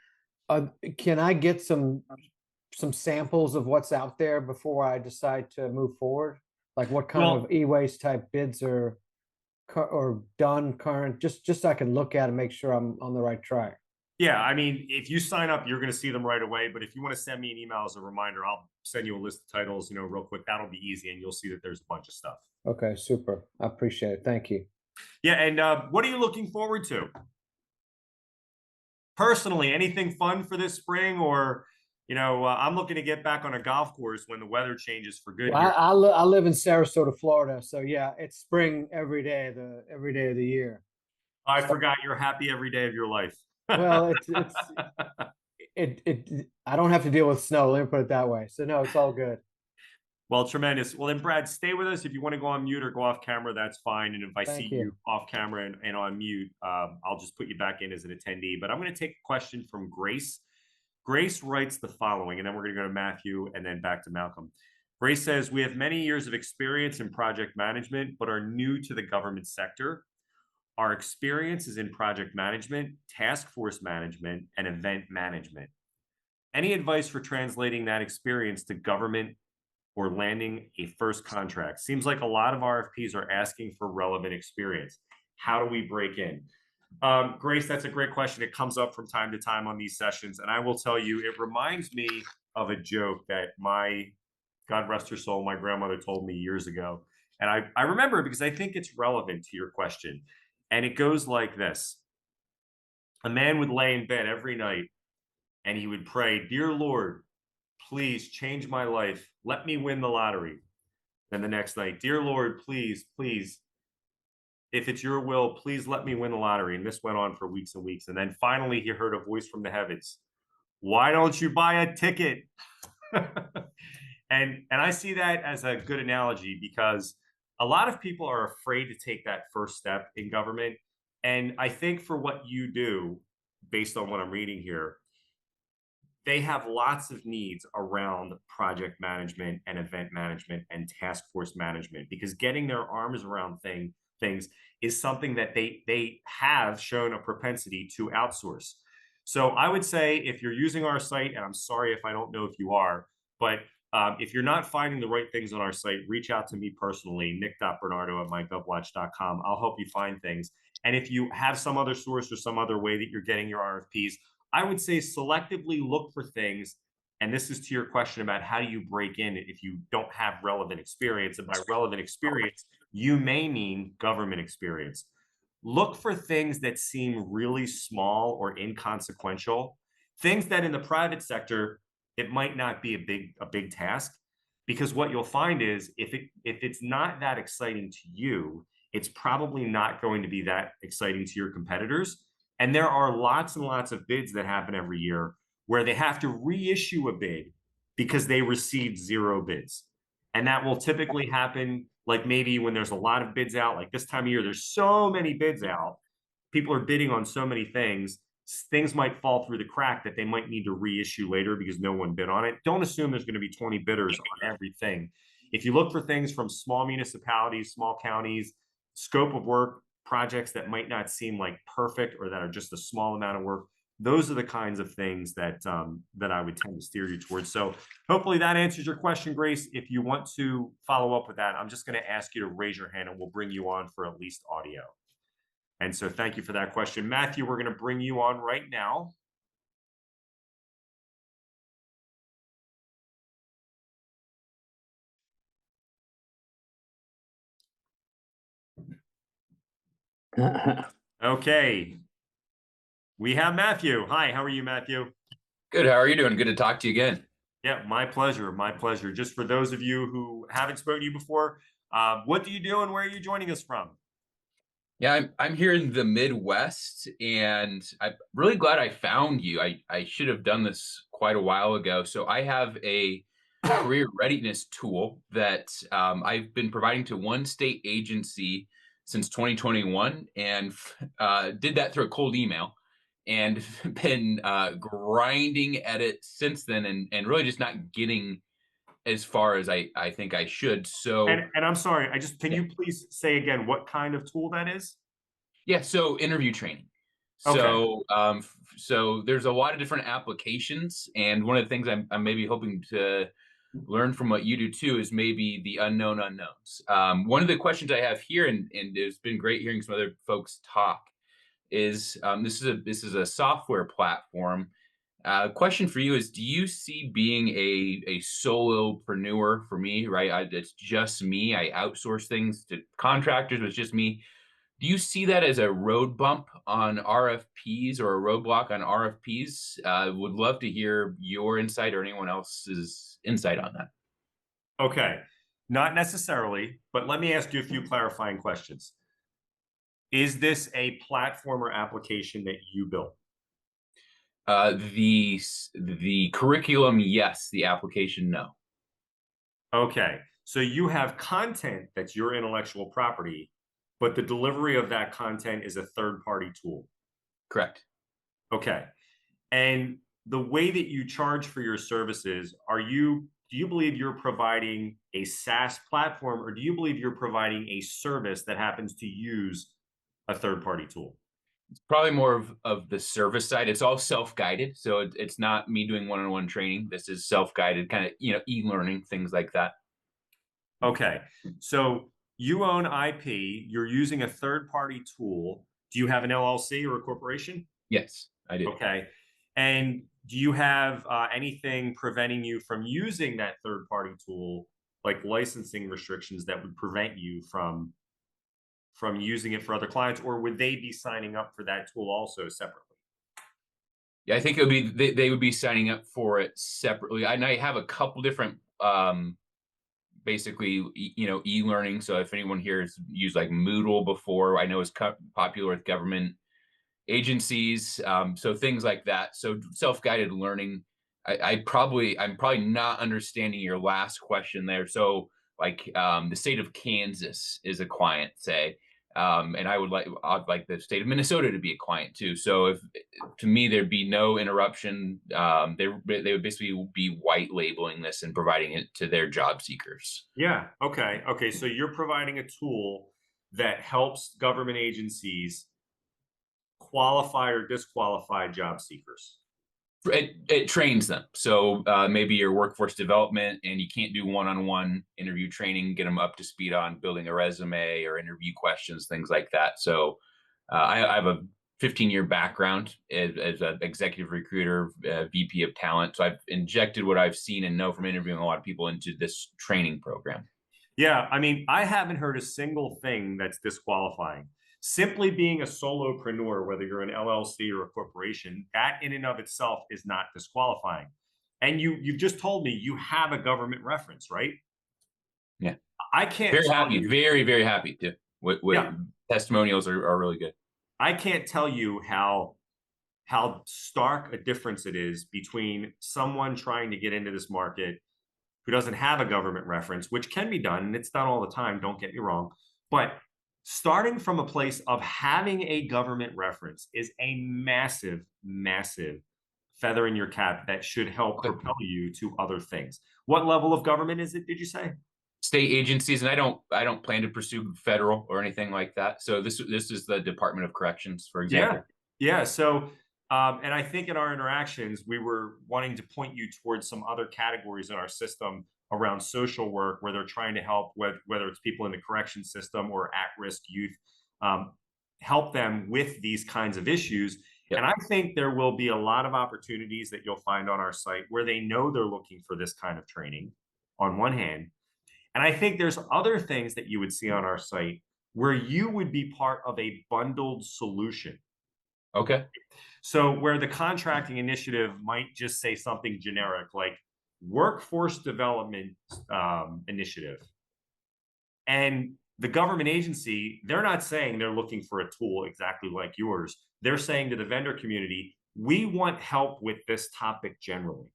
S5: Can I get some samples of what's out there before I decide to move forward? Like what kind of e-waste type bids are done current, just so I can look at and make sure I'm on the right track.
S1: Yeah, I mean, if you sign up, you're going to see them right away. But if you want to send me an email as a reminder, I'll send you a list of titles, real quick. That'll be easy, and you'll see that there's a bunch of stuff.
S5: Okay, super. I appreciate it. Thank you.
S1: Yeah, and what are you looking forward to? Personally, anything fun for this spring? Or, I'm looking to get back on a golf course when the weather changes for good.
S5: Well, I live in Sarasota, Florida. So yeah, it's spring every day of the year.
S1: I forgot you're happy every day of your life.
S5: Well, I don't have to deal with snow. Let me put it that way. So no, it's all good.
S1: Well, tremendous. Well, then, Brad, stay with us. If you want to go on mute or go off camera, that's fine. And if I see you off camera and on mute, I'll just put you back in as an attendee. But I'm going to take a question from Grace. Grace writes the following, and then we're going to go to Matthew and then back to Malcolm. Grace says, we have many years of experience in project management, but are new to the government sector. Our experience is in project management, task force management, and event management. Any advice for translating that experience to government or landing a first contract? Seems like a lot of RFPs are asking for relevant experience. How do we break in? Grace, that's a great question. It comes up from time to time on these sessions. And I will tell you, it reminds me of a joke that God rest her soul, my grandmother told me years ago. And I remember it because I think it's relevant to your question. And it goes like this. A man would lay in bed every night and he would pray, "Dear Lord, please change my life. Let me win the lottery." Then the next night, "Dear Lord, please, please, if it's your will, please let me win the lottery." And this went on for weeks and weeks. And then finally, he heard a voice from the heavens. "Why don't you buy a ticket?" And I see that as a good analogy because a lot of people are afraid to take that first step in government. And I think for what you do, based on what I'm reading here, they have lots of needs around project management and event management and task force management, because getting their arms around things is something that they have shown a propensity to outsource. So I would say, if you're using our site, and I'm sorry if I don't know if you are, but if you're not finding the right things on our site, reach out to me personally, nick.bernardo@mygovwatch.com. I'll help you find things. And if you have some other source or some other way that you're getting your RFPs, I would say selectively look for things. And this is to your question about how do you break in if you don't have relevant experience. And by relevant experience, you may mean government experience. Look for things that seem really small or inconsequential, things that in the private sector, it might not be a big task, because what you'll find is if it's not that exciting to you, it's probably not going to be that exciting to your competitors. And there are lots and lots of bids that happen every year where they have to reissue a bid because they received 0 bids. And that will typically happen like maybe when there's a lot of bids out, like this time of year, there's so many bids out. People are bidding on so many things. Things might fall through the crack that they might need to reissue later because no one bid on it. Don't assume there's going to be 20 bidders on everything. If you look for things from small municipalities, small counties, scope of work, projects that might not seem like perfect or that are just a small amount of work, those are the kinds of things that that I would tend to steer you towards. So hopefully that answers your question, Grace. If you want to follow up with that, I'm just going to ask you to raise your hand and we'll bring you on for at least audio. And so thank you for that question. Matthew, we're going to bring you on right now. Okay. We have Matthew. Hi, how are you, Matthew?
S6: Good. How are you doing? Good to talk to you again.
S1: Yeah, my pleasure. My pleasure. Just for those of you who haven't spoken to you before, what do you do and where are you joining us from?
S6: Yeah, I'm here in the Midwest, and I'm really glad I found you. I should have done this quite a while ago. So I have a career readiness tool that I've been providing to one state agency since 2021, and did that through a cold email, and been grinding at it since then, and really just not getting as far as I think I should. So,
S1: and I'm sorry, can you please say again what kind of tool that is?
S6: Yeah, so interview training.
S1: Okay.
S6: So so there's a lot of different applications, and one of the things I'm maybe hoping to learn from what you do too is maybe the unknown unknowns. One of the questions I have here, and it's been great hearing some other folks talk, is this is a software platform. Question for you is, do you see being a solopreneur for me, right? It's just me. I outsource things to contractors, but it's just me. Do you see that as a road bump on RFPs or a roadblock on RFPs? Would love to hear your insight or anyone else's insight on that.
S1: Okay, not necessarily, but let me ask you a few clarifying questions. Is this a platform or application that you built?
S6: The curriculum, yes. The application, no.
S1: Okay. So you have content that's your intellectual property, but the delivery of that content is a third-party tool.
S6: Correct.
S1: Okay. And the way that you charge for your services, do you believe you're providing a SaaS platform, or do you believe you're providing a service that happens to use a third-party tool?
S6: It's probably more of the service side. It's all self-guided. So it's not me doing one-on-one training. This is self-guided, kind of, e-learning, things like that.
S1: Okay. So you own IP, you're using a third-party tool. Do you have an LLC or a corporation?
S6: Yes, I do.
S1: Okay. And do you have anything preventing you from using that third-party tool, like licensing restrictions that would prevent you from using it for other clients, or would they be signing up for that tool also separately?
S6: Yeah, I think it would be they would be signing up for it separately. And I have a couple different basically e-learning. So if anyone here has used like Moodle before, I know it's popular with government agencies, so things like that. So self-guided learning. I'm probably not understanding your last question there. So like the state of Kansas is a client, say, and I'd like the state of Minnesota to be a client too. So if to me there'd be no interruption, they would basically be white labeling this and providing it to their job seekers.
S1: Yeah. Okay. Okay. So you're providing a tool that helps government agencies qualify or disqualify job seekers.
S6: It trains them. So maybe your workforce development and you can't do one-on-one interview training, get them up to speed on building a resume or interview questions, things like that. So I have a 15-year background as an executive recruiter, VP of talent. So I've injected what I've seen and know from interviewing a lot of people into this training program.
S1: Yeah. I mean, I haven't heard a single thing that's disqualifying. Simply being a solopreneur, whether you're an LLC or a corporation, that in and of itself is not disqualifying. And you've just told me you have a government reference, right?
S6: Yeah.
S1: I can't
S6: very
S1: tell
S6: happy,
S1: you,
S6: very, very happy too.
S1: Yeah.
S6: Testimonials are really good.
S1: I can't tell you how stark a difference it is between someone trying to get into this market who doesn't have a government reference, which can be done, and it's done all the time, don't get me wrong, but starting from a place of having a government reference is a massive, massive feather in your cap that should help propel you to other things. What level of government is it, did you say?
S6: State agencies, and I don't plan to pursue federal or anything like that. So this is the Department of Corrections, for example.
S1: Yeah. So, and I think in our interactions, we were wanting to point you towards some other categories in our system around social work, where they're trying to help with whether it's people in the correction system or at-risk youth, help them with these kinds of issues. Yep. And I think there will be a lot of opportunities that you'll find on our site where they know they're looking for this kind of training on one hand. And I think there's other things that you would see on our site where you would be part of a bundled solution.
S6: Okay.
S1: So where the contracting initiative might just say something generic like workforce development initiative. And the government agency, they're not saying they're looking for a tool exactly like yours. They're saying to the vendor community, we want help with this topic generally.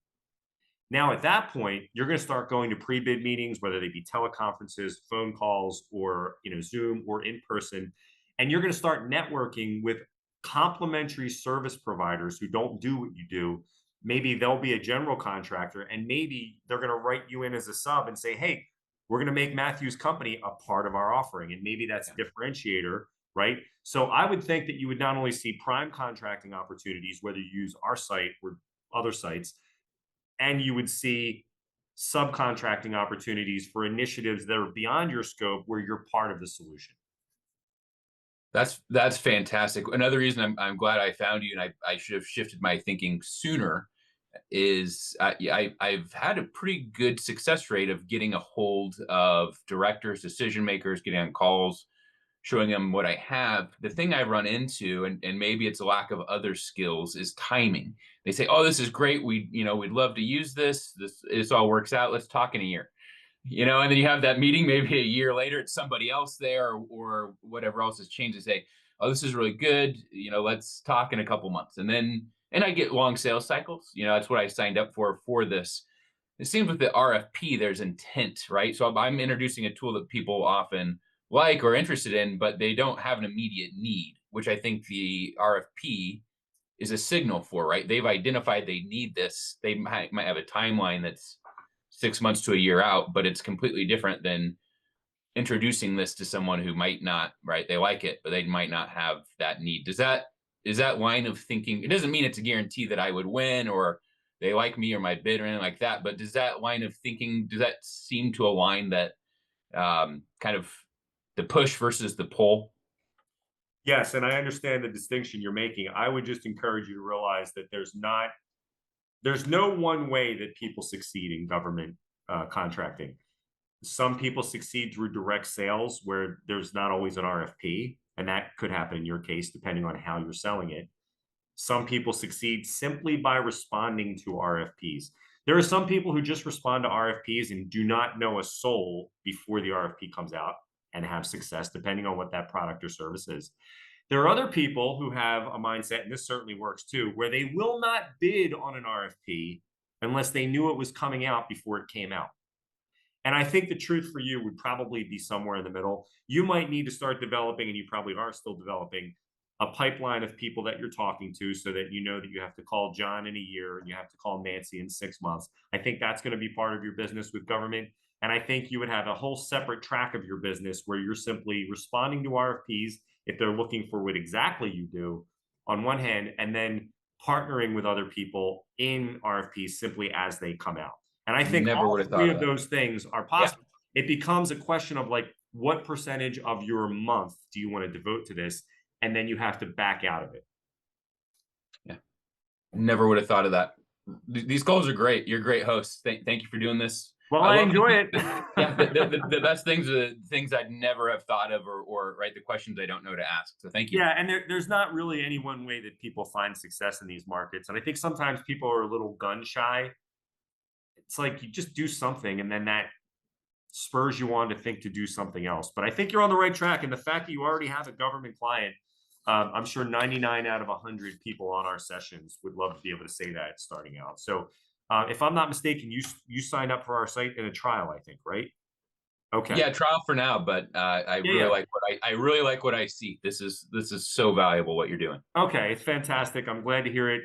S1: Now, at that point, you're going to start going to pre-bid meetings, whether they be teleconferences, phone calls, or Zoom or in person, and you're going to start networking with complementary service providers who don't do what you do. Maybe they'll be a general contractor, and maybe they're going to write you in as a sub and say, hey, we're going to make Matthew's company a part of our offering. And maybe that's a differentiator, right? So I would think that you would not only see prime contracting opportunities, whether you use our site or other sites, and you would see subcontracting opportunities for initiatives that are beyond your scope where you're part of the solution.
S6: That's fantastic. Another reason I'm glad I found you, and I should have shifted my thinking sooner, is I've had a pretty good success rate of getting a hold of directors, decision makers, getting on calls, showing them what I have. The thing I run into, and maybe it's a lack of other skills, is timing. They say, oh, this is great. We'd love to use this. This all works out. Let's talk in a year. And then you have that meeting, maybe a year later, it's somebody else there or whatever else has changed. They say, oh, this is really good. Let's talk in a couple months. And I get long sales cycles. That's what I signed up for this. it seems with the RFP, there's intent, right? So I'm introducing a tool that people often like or interested in, but they don't have an immediate need, which I think the RFP is a signal for, right? They've identified they need this. They might have a timeline that's 6 months to a year out, but it's completely different than introducing this to someone who might not, right? They like it, but they might not have that need. Is that line of thinking? It doesn't mean it's a guarantee that I would win or they like me or my bid or anything like that, but does that line of thinking, does that seem to align that kind of the push versus the pull?
S1: Yes, and I understand the distinction you're making. I would just encourage you to realize that there's no one way that people succeed in government contracting. Some people succeed through direct sales where there's not always an RFP, and that could happen in your case depending on how you're selling it. Some people succeed simply by responding to RFPs. There are some people who just respond to RFPs and do not know a soul before the RFP comes out and have success, depending on what that product or service is. There are other people who have a mindset, and this certainly works too, where they will not bid on an RFP unless they knew it was coming out before it came out. And I think the truth for you would probably be somewhere in the middle. You might need to start developing, and you probably are still developing, a pipeline of people that you're talking to so that you know that you have to call John in a year and you have to call Nancy in 6 months. I think that's going to be part of your business with government. And I think you would have a whole separate track of your business where you're simply responding to RFPs if they're looking for what exactly you do on one hand, and then partnering with other people in RFPs simply as they come out. And I think all three of those things are possible. Yeah. It becomes a question of like, what percentage of your month do you want to devote to this? And then you have to back out of it.
S6: Yeah. Never would have thought of that. These calls are great. You're a great host. Thank you for doing this.
S1: Well, I enjoy it.
S6: Yeah, the best things are the things I'd never have thought of or right, the questions I don't know to ask. So thank you.
S1: Yeah, and there's not really any one way that people find success in these markets. And I think sometimes people are a little gun shy. It's like you just do something and then that spurs you on to think to do something else. But I think you're on the right track. And the fact that you already have a government client, I'm sure 99 out of 100 people on our sessions would love to be able to say that starting out. So if I'm not mistaken, you signed up for our site in a trial, I think, right? Okay.
S6: Yeah, trial for now, but I really like what I see. This is so valuable what you're doing.
S1: Okay, it's fantastic. I'm glad to hear it.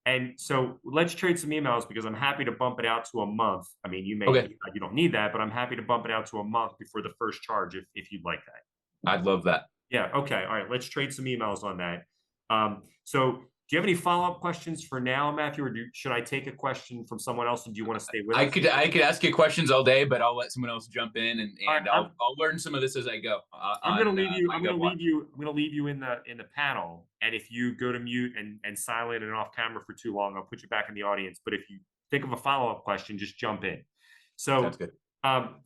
S1: And so let's trade some emails because I'm happy to bump it out to a month. I mean, you don't need that, but I'm happy to bump it out to a month before the first charge if you'd like that.
S6: I'd love that.
S1: Yeah. Okay. All right. Let's trade some emails on that. So do you have any follow-up questions for now, Matthew, or should I take a question from someone else? And do you want to stay with us?
S6: I could ask you questions all day, but I'll let someone else jump in and right, I'll learn some of this as I go.
S1: I'm going to leave you. I'm going to leave you in the panel. And if you go to mute and silent and off camera for too long, I'll put you back in the audience. But if you think of a follow-up question, just jump in. So
S6: sounds good.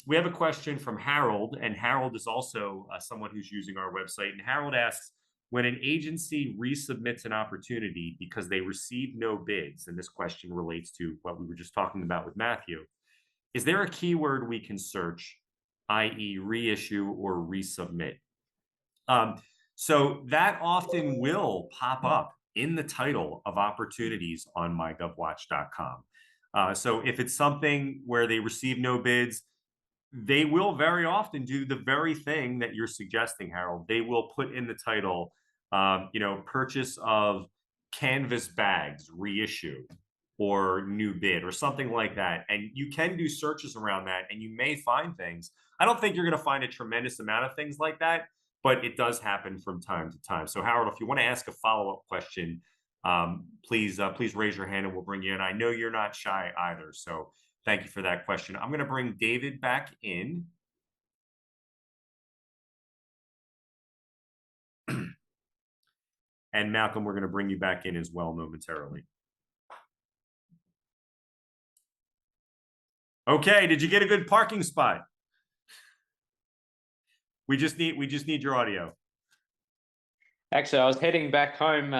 S1: We have a question from Harold, and Harold is also someone who's using our website. And Harold asks, when an agency resubmits an opportunity because they received no bids, and this question relates to what we were just talking about with Matthew, is there a keyword we can search, i.e. reissue or resubmit? So that often will pop up in the title of opportunities on MyGovWatch.com. So if it's something where they receive no bids, they will very often do the very thing that you're suggesting, Harold. They will put in the title, purchase of canvas bags, reissue, or new bid, or something like that. And you can do searches around that, and you may find things. I don't think you're going to find a tremendous amount of things like that, but it does happen from time to time. So, Harold, if you want to ask a follow-up question, please raise your hand and we'll bring you in. I know you're not shy either, so thank you for that question. I'm going to bring David back in. And Malcolm, we're going to bring you back in as well momentarily. Okay, did you get a good parking spot? We just need your audio.
S7: Actually, I was heading back home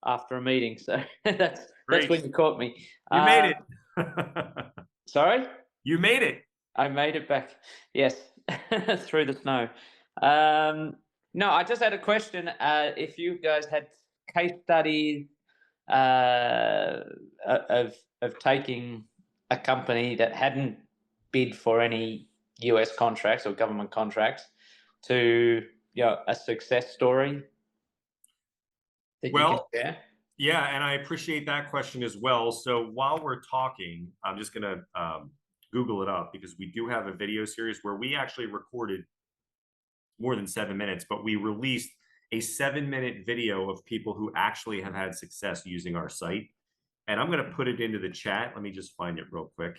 S7: after a meeting, so that's when you caught me.
S1: You made it.
S7: Sorry?
S1: You made it.
S7: I made it back. Yes, through the snow. No, I just had a question. If you guys had case studies of taking a company that hadn't bid for any US contracts or government contracts to, you know, a success story that you can share?
S1: Yeah, and I appreciate that question as well. So while we're talking, I'm just going to Google it up, because we do have a video series where we actually recorded more than 7 minutes, but we released a 7-minute video of people who actually have had success using our site. And I'm going to put it into the chat. Let me just find it real quick.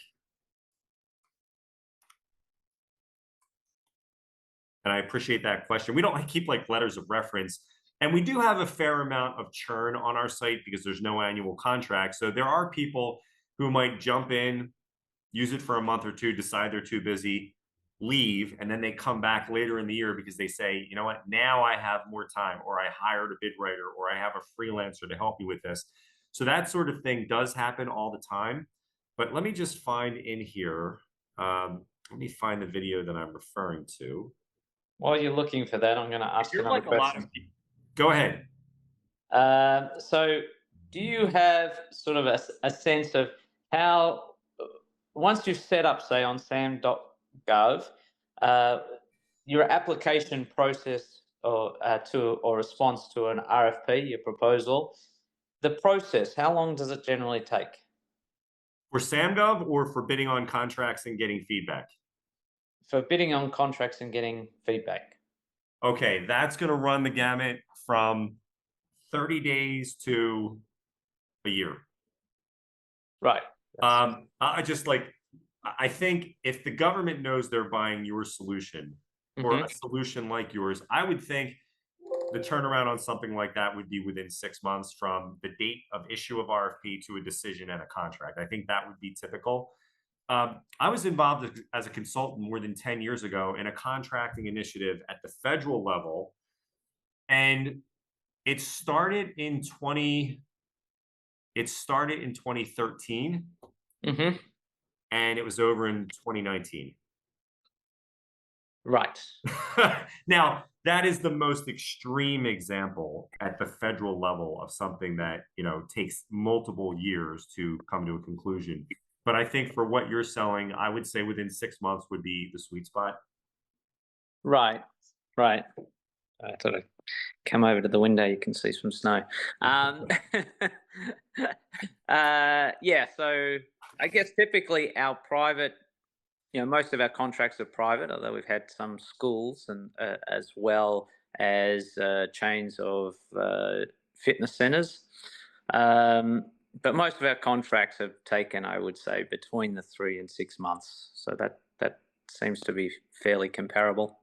S1: And I appreciate that question. We don't keep like letters of reference. And we do have a fair amount of churn on our site because there's no annual contract. So there are people who might jump in, use it for a month or two, decide they're too busy, leave, and then they come back later in the year because they say, you know what, now I have more time, or I hired a bid writer, or I have a freelancer to help me with this. So that sort of thing does happen all the time. But let me just find in here, let me find the video that I'm referring to.
S7: While you're looking for that, I'm going to ask another question.
S1: Go ahead.
S7: So do you have sort of a sense of how, once you've set up, say, on SAM.gov, your application process or response to an RFP, your proposal, the process, how long does it generally take?
S1: For SAM.gov or for bidding on contracts and getting feedback?
S7: For bidding on contracts and getting feedback.
S1: Okay, that's going to run the gamut from 30 days to a year.
S7: Right.
S1: I think if the government knows they're buying your solution or a solution like yours, I would think the turnaround on something like that would be within 6 months from the date of issue of RFP to a decision and a contract. I think that would be typical. I was involved as a consultant more than 10 years ago in a contracting initiative at the federal level, and it started in 2013, and it was over in 2019.
S7: Right.
S1: Now, that is the most extreme example at the federal level of something that, you know, takes multiple years to come to a conclusion. But I think for what you're selling, I would say within 6 months would be the sweet spot.
S7: Right. I thought I'd come over to the window. You can see some snow. Yeah. So I guess typically our private, you know, most of our contracts are private, although we've had some schools and as well as chains of fitness centers. But most of our contracts have taken, I would say, between the 3 and 6 months. So that seems to be fairly comparable.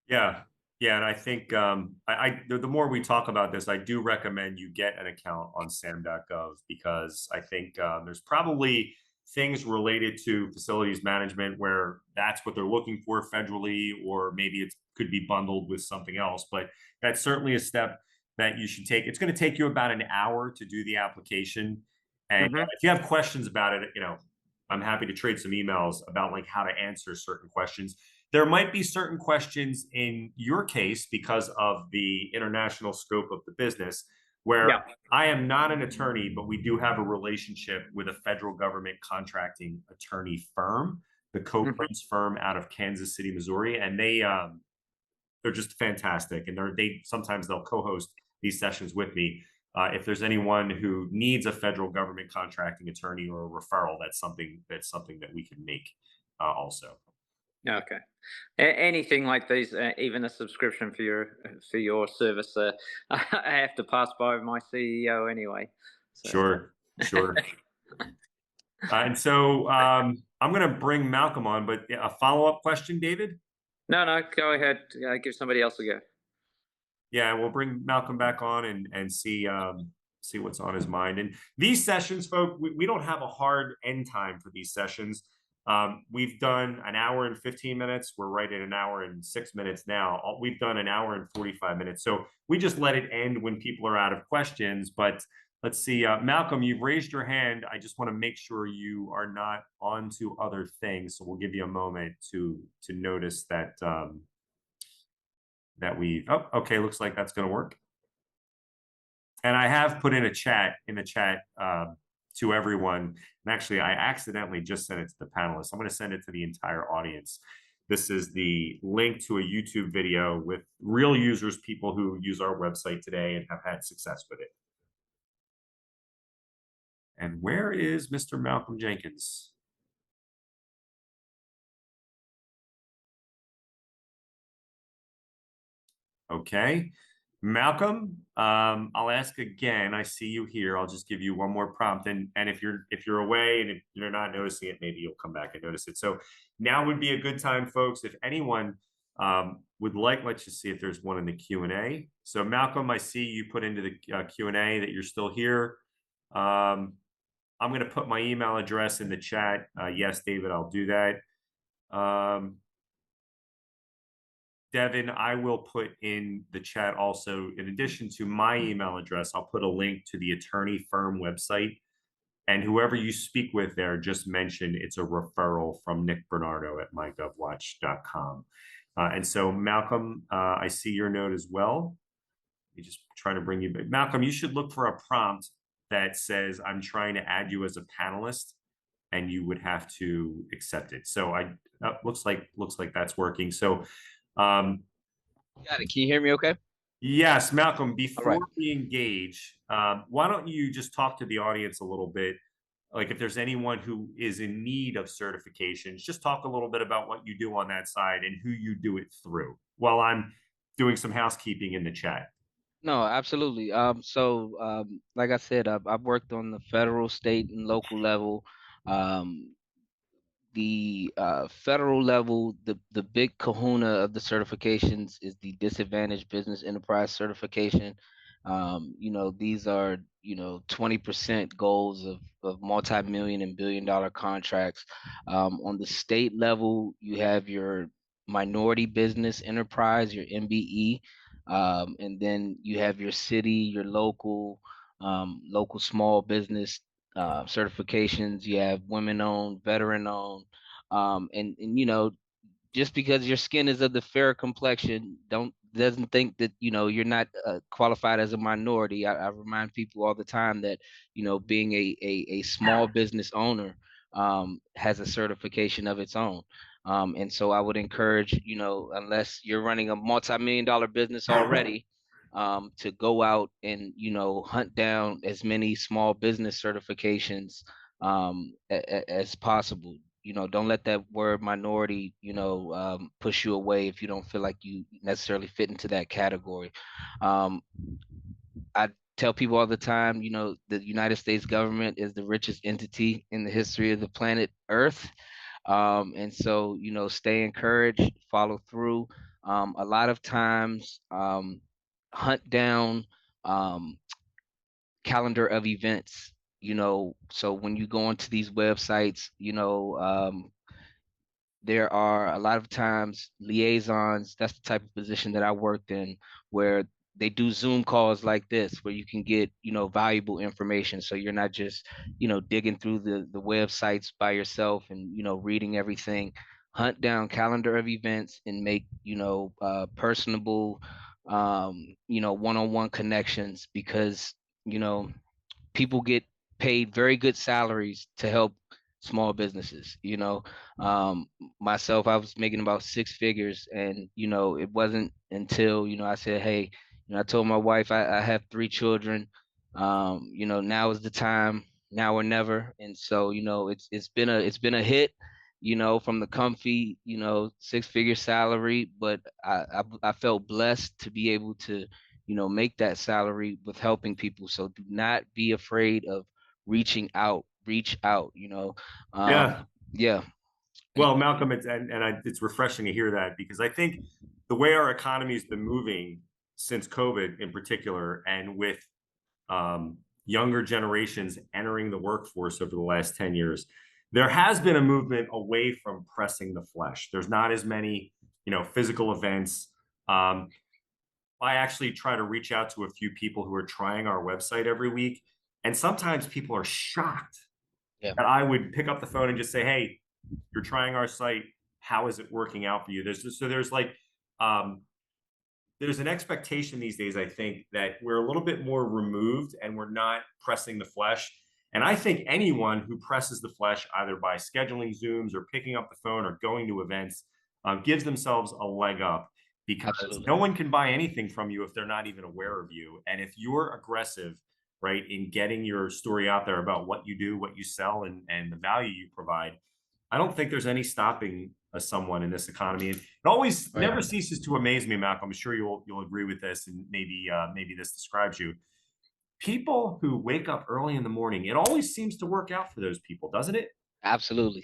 S1: Yeah, and I think the more we talk about this, I do recommend you get an account on SAM.gov, because I think there's probably things related to facilities management where that's what they're looking for federally, or maybe it could be bundled with something else. But that's certainly a step that you should take. It's going to take you about an hour to do the application. And if you have questions about it, you know, I'm happy to trade some emails about like how to answer certain questions. There might be certain questions in your case because of the international scope of the business where I am not an attorney, but we do have a relationship with a federal government contracting attorney firm, the Co-Prince firm out of Kansas City, Missouri, and they're just fantastic. And sometimes they'll co-host these sessions with me. If there's anyone who needs a federal government contracting attorney or a referral, that's something that we can make also.
S7: Okay. Anything like these, even a subscription for your service, I have to pass by my CEO anyway. So.
S1: Sure. And so I'm going to bring Malcolm on, but a follow-up question, David?
S7: No, go ahead. Give somebody else a go.
S1: Yeah, we'll bring Malcolm back on and see what's on his mind. And these sessions, folks, we don't have a hard end time for these sessions. We've done an hour and 15 minutes. We're right at an hour and 6 minutes now. We've done an hour and 45 minutes. So we just let it end when people are out of questions. But let's see, Malcolm, you've raised your hand. I just want to make sure you are not on to other things. So we'll give you a moment to notice that okay, looks like that's going to work. And I have put in the chat to everyone. And actually, I accidentally just sent it to the panelists. I'm going to send it to the entire audience. This is the link to a YouTube video with real users, people who use our website today and have had success with it. And where is Mr. Malcolm Jenkins? Okay. Malcolm, I'll ask again. I see you here. I'll just give you one more prompt, and if you're away and if you're not noticing it, maybe you'll come back and notice it. So now would be a good time, folks. If anyone would like, let's just see if there's one in the Q&A. So Malcolm, I see you put into the Q&A that you're still here. I'm going to put my email address in the chat. Yes, David, I'll do that. Devin, I will put in the chat also, in addition to my email address, I'll put a link to the attorney firm website. And whoever you speak with there, just mention it's a referral from Nick Bernardo at MyGovWatch.com. And so, Malcolm, I see your note as well. You just trying to bring you back. Malcolm, you should look for a prompt that says, I'm trying to add you as a panelist, and you would have to accept it. So looks like that's working. So
S2: Got it. Can you hear me okay?
S1: yes, Malcolm, before
S2: right.
S1: we engage, why don't you just talk to the audience a little bit? Like if there's anyone who is in need of certifications, just talk a little bit about what you do on that side and who you do it through while I'm doing some housekeeping in the chat.
S2: No, absolutely. Like I said, I've worked on the federal, state, and local level. The federal level, the big kahuna of the certifications is the Disadvantaged Business Enterprise certification. These are 20% goals of multi-million and billion-dollar contracts. On the state level, you have your Minority Business Enterprise, your MBE, and then you have your city, your local small business certifications. You have women-owned, veteran-owned, and just because your skin is of the fair complexion, doesn't think that you're not qualified as a minority. I remind people all the time that being a small business owner has a certification of its own. And so I would encourage, unless you're running a multi-million-dollar business already, to go out and hunt down as many small business certifications as possible. Don't let that word minority push you away if you don't feel like you necessarily fit into that category. I tell people all the time, the United States government is the richest entity in the history of the planet Earth. And so, stay encouraged, follow through. A lot of times, hunt down calendar of events, so when you go onto these websites, there are a lot of times liaisons. That's the type of position that I worked in, where they do Zoom calls like this, where you can get, valuable information. So you're not just, digging through the websites by yourself and, reading everything. Hunt down calendar of events and make, personable, one-on-one connections, because, people get paid very good salaries to help small businesses. Myself, I was making about 6 figures, and it wasn't until I said, hey, I told my wife I have 3 children. Now is the time, now or never. And so it's been a hit, from the comfy 6-figure salary, but I felt blessed to be able to make that salary with helping people. So do not be afraid of reaching out. Reach out. Yeah.
S1: Well, Malcolm, it's refreshing to hear that, because I think the way our economy has been moving since COVID in particular, and with younger generations entering the workforce over the last 10 years, there has been a movement away from pressing the flesh. There's not as many, physical events. I actually try to reach out to a few people who are trying our website every week, and sometimes people are shocked that I would pick up the phone and just say, hey, you're trying our site, how is it working out for you? There's an expectation these days, I think, that we're a little bit more removed and we're not pressing the flesh. And I think anyone who presses the flesh, either by scheduling Zooms or picking up the phone or going to events, gives themselves a leg up, because
S2: Absolutely.
S1: no one can buy anything from you if they're not even aware of you. And if you're aggressive, right, in getting your story out there about what you do, what you sell, and the value you provide, I don't think there's any stopping someone in this economy. And it always never ceases to amaze me, Malcolm. I'm sure you'll agree with this, and maybe this describes you. People who wake up early in the morning, it always seems to work out for those people, doesn't it?
S2: Absolutely.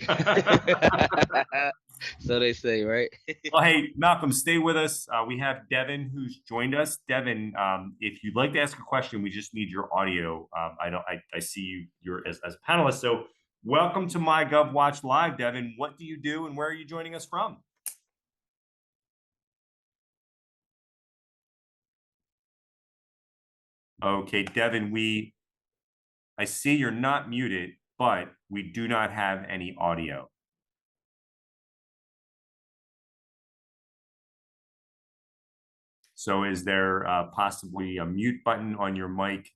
S2: So they say, right?
S1: Well, hey, Malcolm, stay with us. We have Devin who's joined us. Devin, if you'd like to ask a question, we just need your audio. I see you're as a panelist. So welcome to MyGovWatch Live, Devin. What do you do and where are you joining us from? Okay, Devin, I see you're not muted, but we do not have any audio. So is there possibly a mute button on your mic?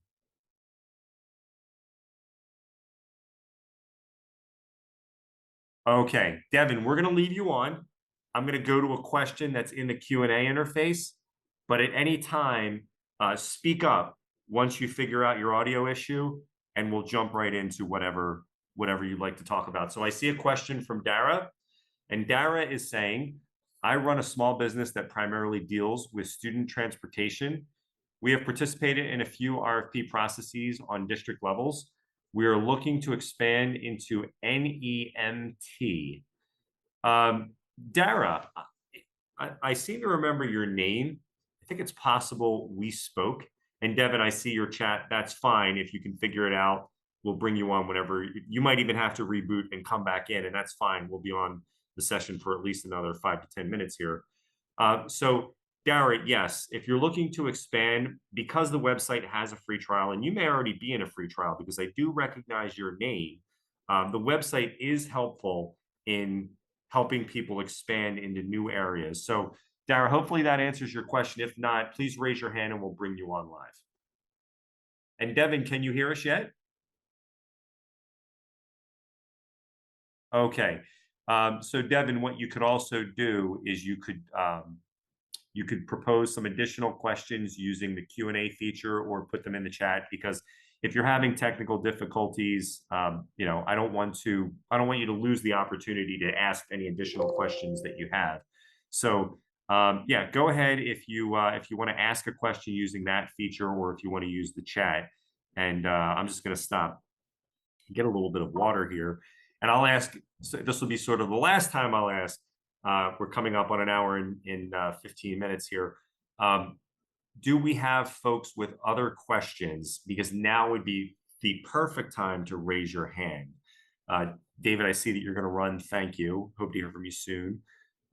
S1: Okay, Devin, we're going to leave you on. I'm going to go to a question that's in the Q&A interface, but at any time, speak up once you figure out your audio issue, and we'll jump right into whatever you'd like to talk about. So I see a question from Dara, and Dara is saying, I run a small business that primarily deals with student transportation. We have participated in a few RFP processes on district levels. We are looking to expand into NEMT. Dara, I seem to remember your name. I think it's possible we spoke. And Devin, I see your chat. That's fine. If you can figure it out, we'll bring you on whenever. You might even have to reboot and come back in, and that's fine. We'll be on the session for at least another 5 to 10 minutes here. So Dara, yes, if you're looking to expand, because the website has a free trial, and you may already be in a free trial because I do recognize your name, the website is helpful in helping people expand into new areas. So Dara, hopefully that answers your question. If not, please raise your hand and we'll bring you on live. And Devin, can you hear us yet? Okay. So Devin, what you could also do is you could propose some additional questions using the Q&A feature or put them in the chat, because if you're having technical difficulties, I don't want you to lose the opportunity to ask any additional questions that you have. So yeah, go ahead if you want to ask a question using that feature, or if you want to use the chat. And I'm just going to stop, get a little bit of water here, and I'll ask. So this will be sort of the last time I'll ask. We're coming up on an hour in 15 minutes here. Do we have folks with other questions? Because now would be the perfect time to raise your hand. David, I see that you're going to run. Thank you. Hope to hear from you soon.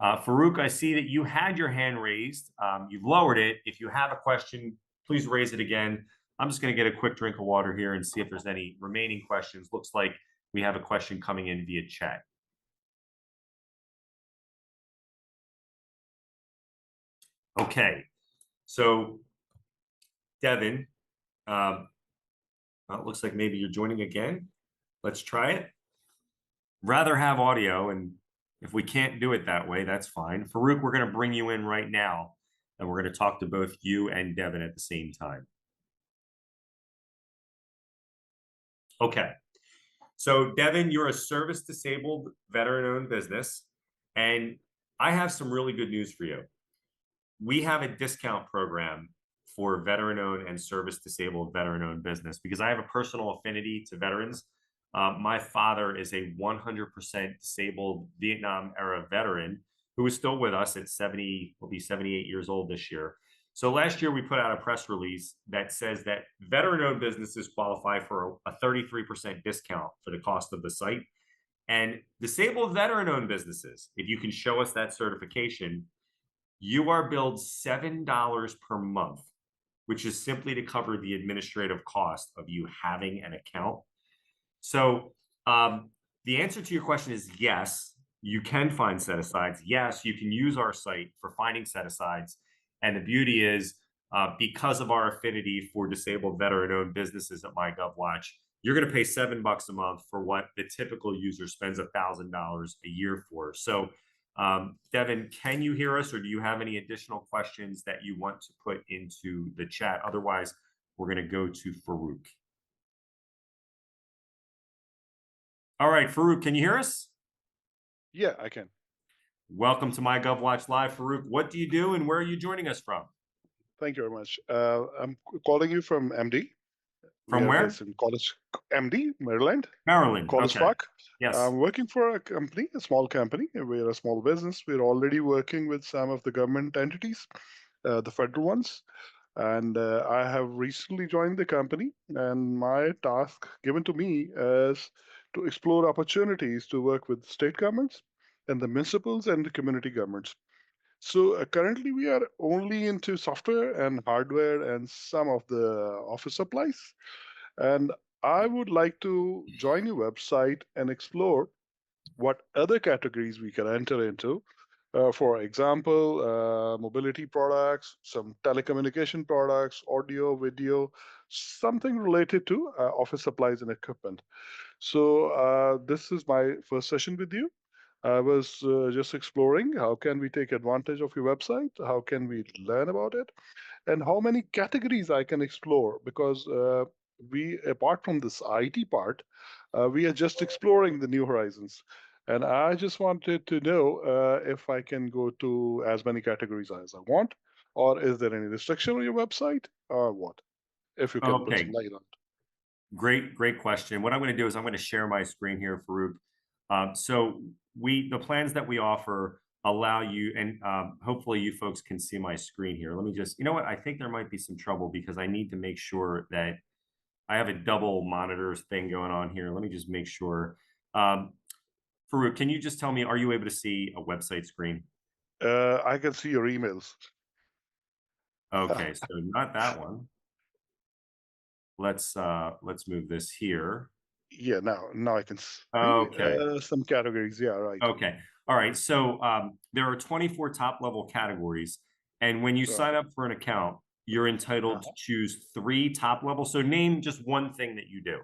S1: Farouk, I see that you had your hand raised. You've lowered it. If you have a question, please raise it again. I'm just going to get a quick drink of water here and see if there's any remaining questions. Looks like we have a question coming in via chat. Okay, so Devin, it looks like maybe you're joining again. Let's try it. Rather have audio, and if we can't do it that way, that's fine. Farouk, we're going to bring you in right now, and we're going to talk to both you and Devin at the same time. Okay, so Devin, you're a service-disabled, veteran-owned business, and I have some really good news for you. We have a discount program for veteran-owned and service-disabled veteran-owned business, because I have a personal affinity to veterans. My father is a 100% disabled Vietnam-era veteran who is still with us at 70, will be 78 years old this year. So last year we put out a press release that says that veteran-owned businesses qualify for a 33% discount for the cost of the site. And disabled veteran-owned businesses, if you can show us that certification, you are billed $7 per month, which is simply to cover the administrative cost of you having an account. So the answer to your question is yes, you can find set-asides. Yes, you can use our site for finding set-asides. And the beauty is, because of our affinity for disabled veteran-owned businesses at MyGovWatch, you're going to pay $7 a month for what the typical user spends $1,000 a year for. So, Devin, can you hear us, or do you have any additional questions that you want to put into the chat? Otherwise, we're going to go to Farouk. All right, Farouk, can you hear us?
S8: Yeah, I can.
S1: Welcome to MyGovWatch Live, Farouk. What do you do, and where are you joining us from?
S8: Thank you very much. I'm calling you from MD.
S1: From
S8: We are
S1: where?
S8: based in College, MD, Maryland,
S1: Maryland.
S8: College
S1: Okay.
S8: Park.
S1: Yes.
S8: I'm working for a company, a small company. We're a small business. We're already working with some of the government entities, the federal ones. And I have recently joined the company, and my task given to me is to explore opportunities to work with state governments and the municipals and the community governments. So currently we are only into software and hardware and some of the office supplies. And I would like to join your website and explore what other categories we can enter into. For example, mobility products, some telecommunication products, audio, video, something related to office supplies and equipment. So this is my first session with you. I was just exploring how can we take advantage of your website, how can we learn about it, and how many categories I can explore, because we, apart from this IT part, we are just exploring the new horizons. And I just wanted to know if I can go to as many categories as I want, or is there any restriction on your website, or what? If you can put some
S1: Okay.
S8: light on it.
S1: Great question. What I'm going to do is I'm going to share my screen here, Farouk. So the plans that we offer allow you, and hopefully you folks can see my screen here. Let me just, you know what? I think there might be some trouble because I need to make sure that I have a double monitors thing going on here. Let me just make sure. Farouk, can you just tell me, are you able to see a website screen?
S8: I can see your emails.
S1: Okay, so not that one. Let's move this here.
S8: Yeah, now I can see
S1: Okay.
S8: some categories. Yeah, right.
S1: Okay. All right. So there are 24 top level categories. And when you sign up for an account, you're entitled to choose 3 top level. So name just one thing that you do.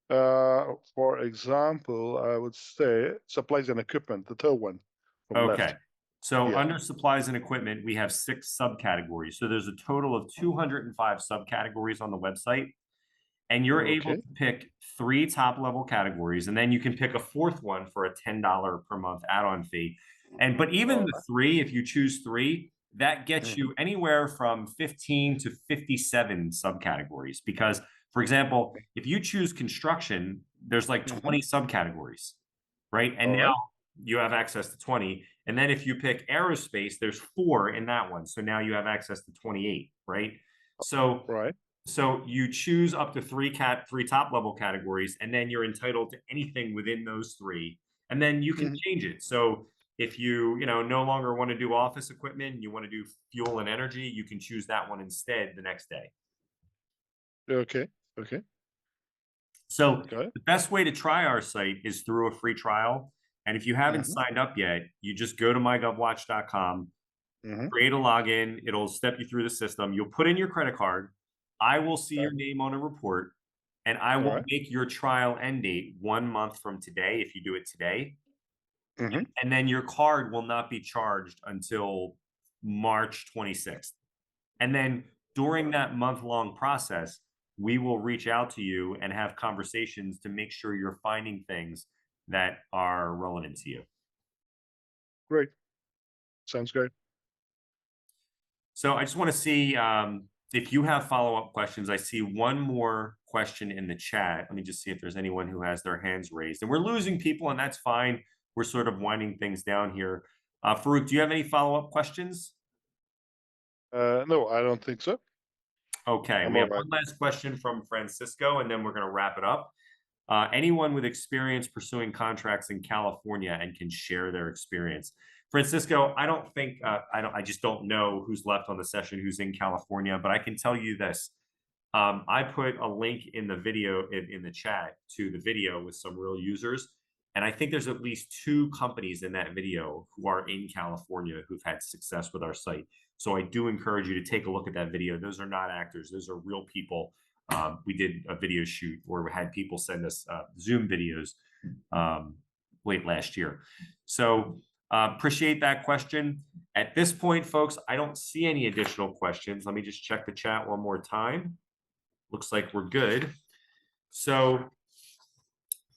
S8: For example, I would say supplies and equipment, the third one from
S1: Okay.
S8: left.
S1: So
S8: Yeah.
S1: under supplies and equipment, we have 6 subcategories. So there's a total of 205 subcategories on the website. And you're able
S8: Okay.
S1: to pick 3 top level categories, and then you can pick a 4th one for a $10 per month add-on fee. But even the 3, if you choose 3, that gets you anywhere from 15 to 57 subcategories. Because, for example, if you choose construction, there's like 20 subcategories, right? And now you have access to 20. And then if you pick aerospace, there's 4 in that one. So now you have access to 28, right? So So you choose up to 3 top level categories, and then you're entitled to anything within those 3, and then you can change it. So if you no longer want to do office equipment, you want to do fuel and energy, you can choose that one instead the next day.
S8: Okay.
S1: So the best way to try our site is through a free trial. And if you haven't signed up yet, you just go to mygovwatch.com, create a login. It'll step you through the system. You'll put in your credit card. I will see your name on a report, and I will make your trial end date 1 month from today if you do it today. And then your card will not be charged until March 26th. And then during that month-long process, we will reach out to you and have conversations to make sure you're finding things that are relevant to you.
S8: Great. Sounds great.
S1: So I just want to see if you have follow-up questions. I see one more question in the chat. Let me just see if there's anyone who has their hands raised. And we're losing people, and that's fine. We're sort of winding things down here. Farouk, do you have any follow-up questions?
S8: No, I don't think so.
S1: Okay, we have one last question from Francisco, and then we're going to wrap it up. Anyone with experience pursuing contracts in California and can share their experience. Francisco, I don't think, I just don't know who's left on the session who's in California, but I can tell you this. I put a link in the video, in the chat to the video with some real users. And I think there's at least 2 companies in that video who are in California who've had success with our site. So I do encourage you to take a look at that video. Those are not actors. Those are real people We did a video shoot where we had people send us Zoom videos late last year. So appreciate that question. At this point, folks, I don't see any additional questions. Let me just check the chat one more time. Looks like we're good. So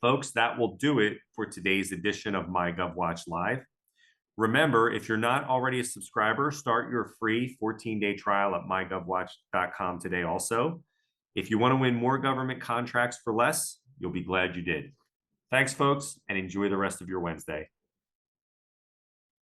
S1: folks, that will do it for today's edition of MyGovWatch Live. Remember, if you're not already a subscriber, start your free 14-day trial at mygovwatch.com today also. If you want to win more government contracts for less, you'll be glad you did. Thanks, folks, and enjoy the rest of your Wednesday.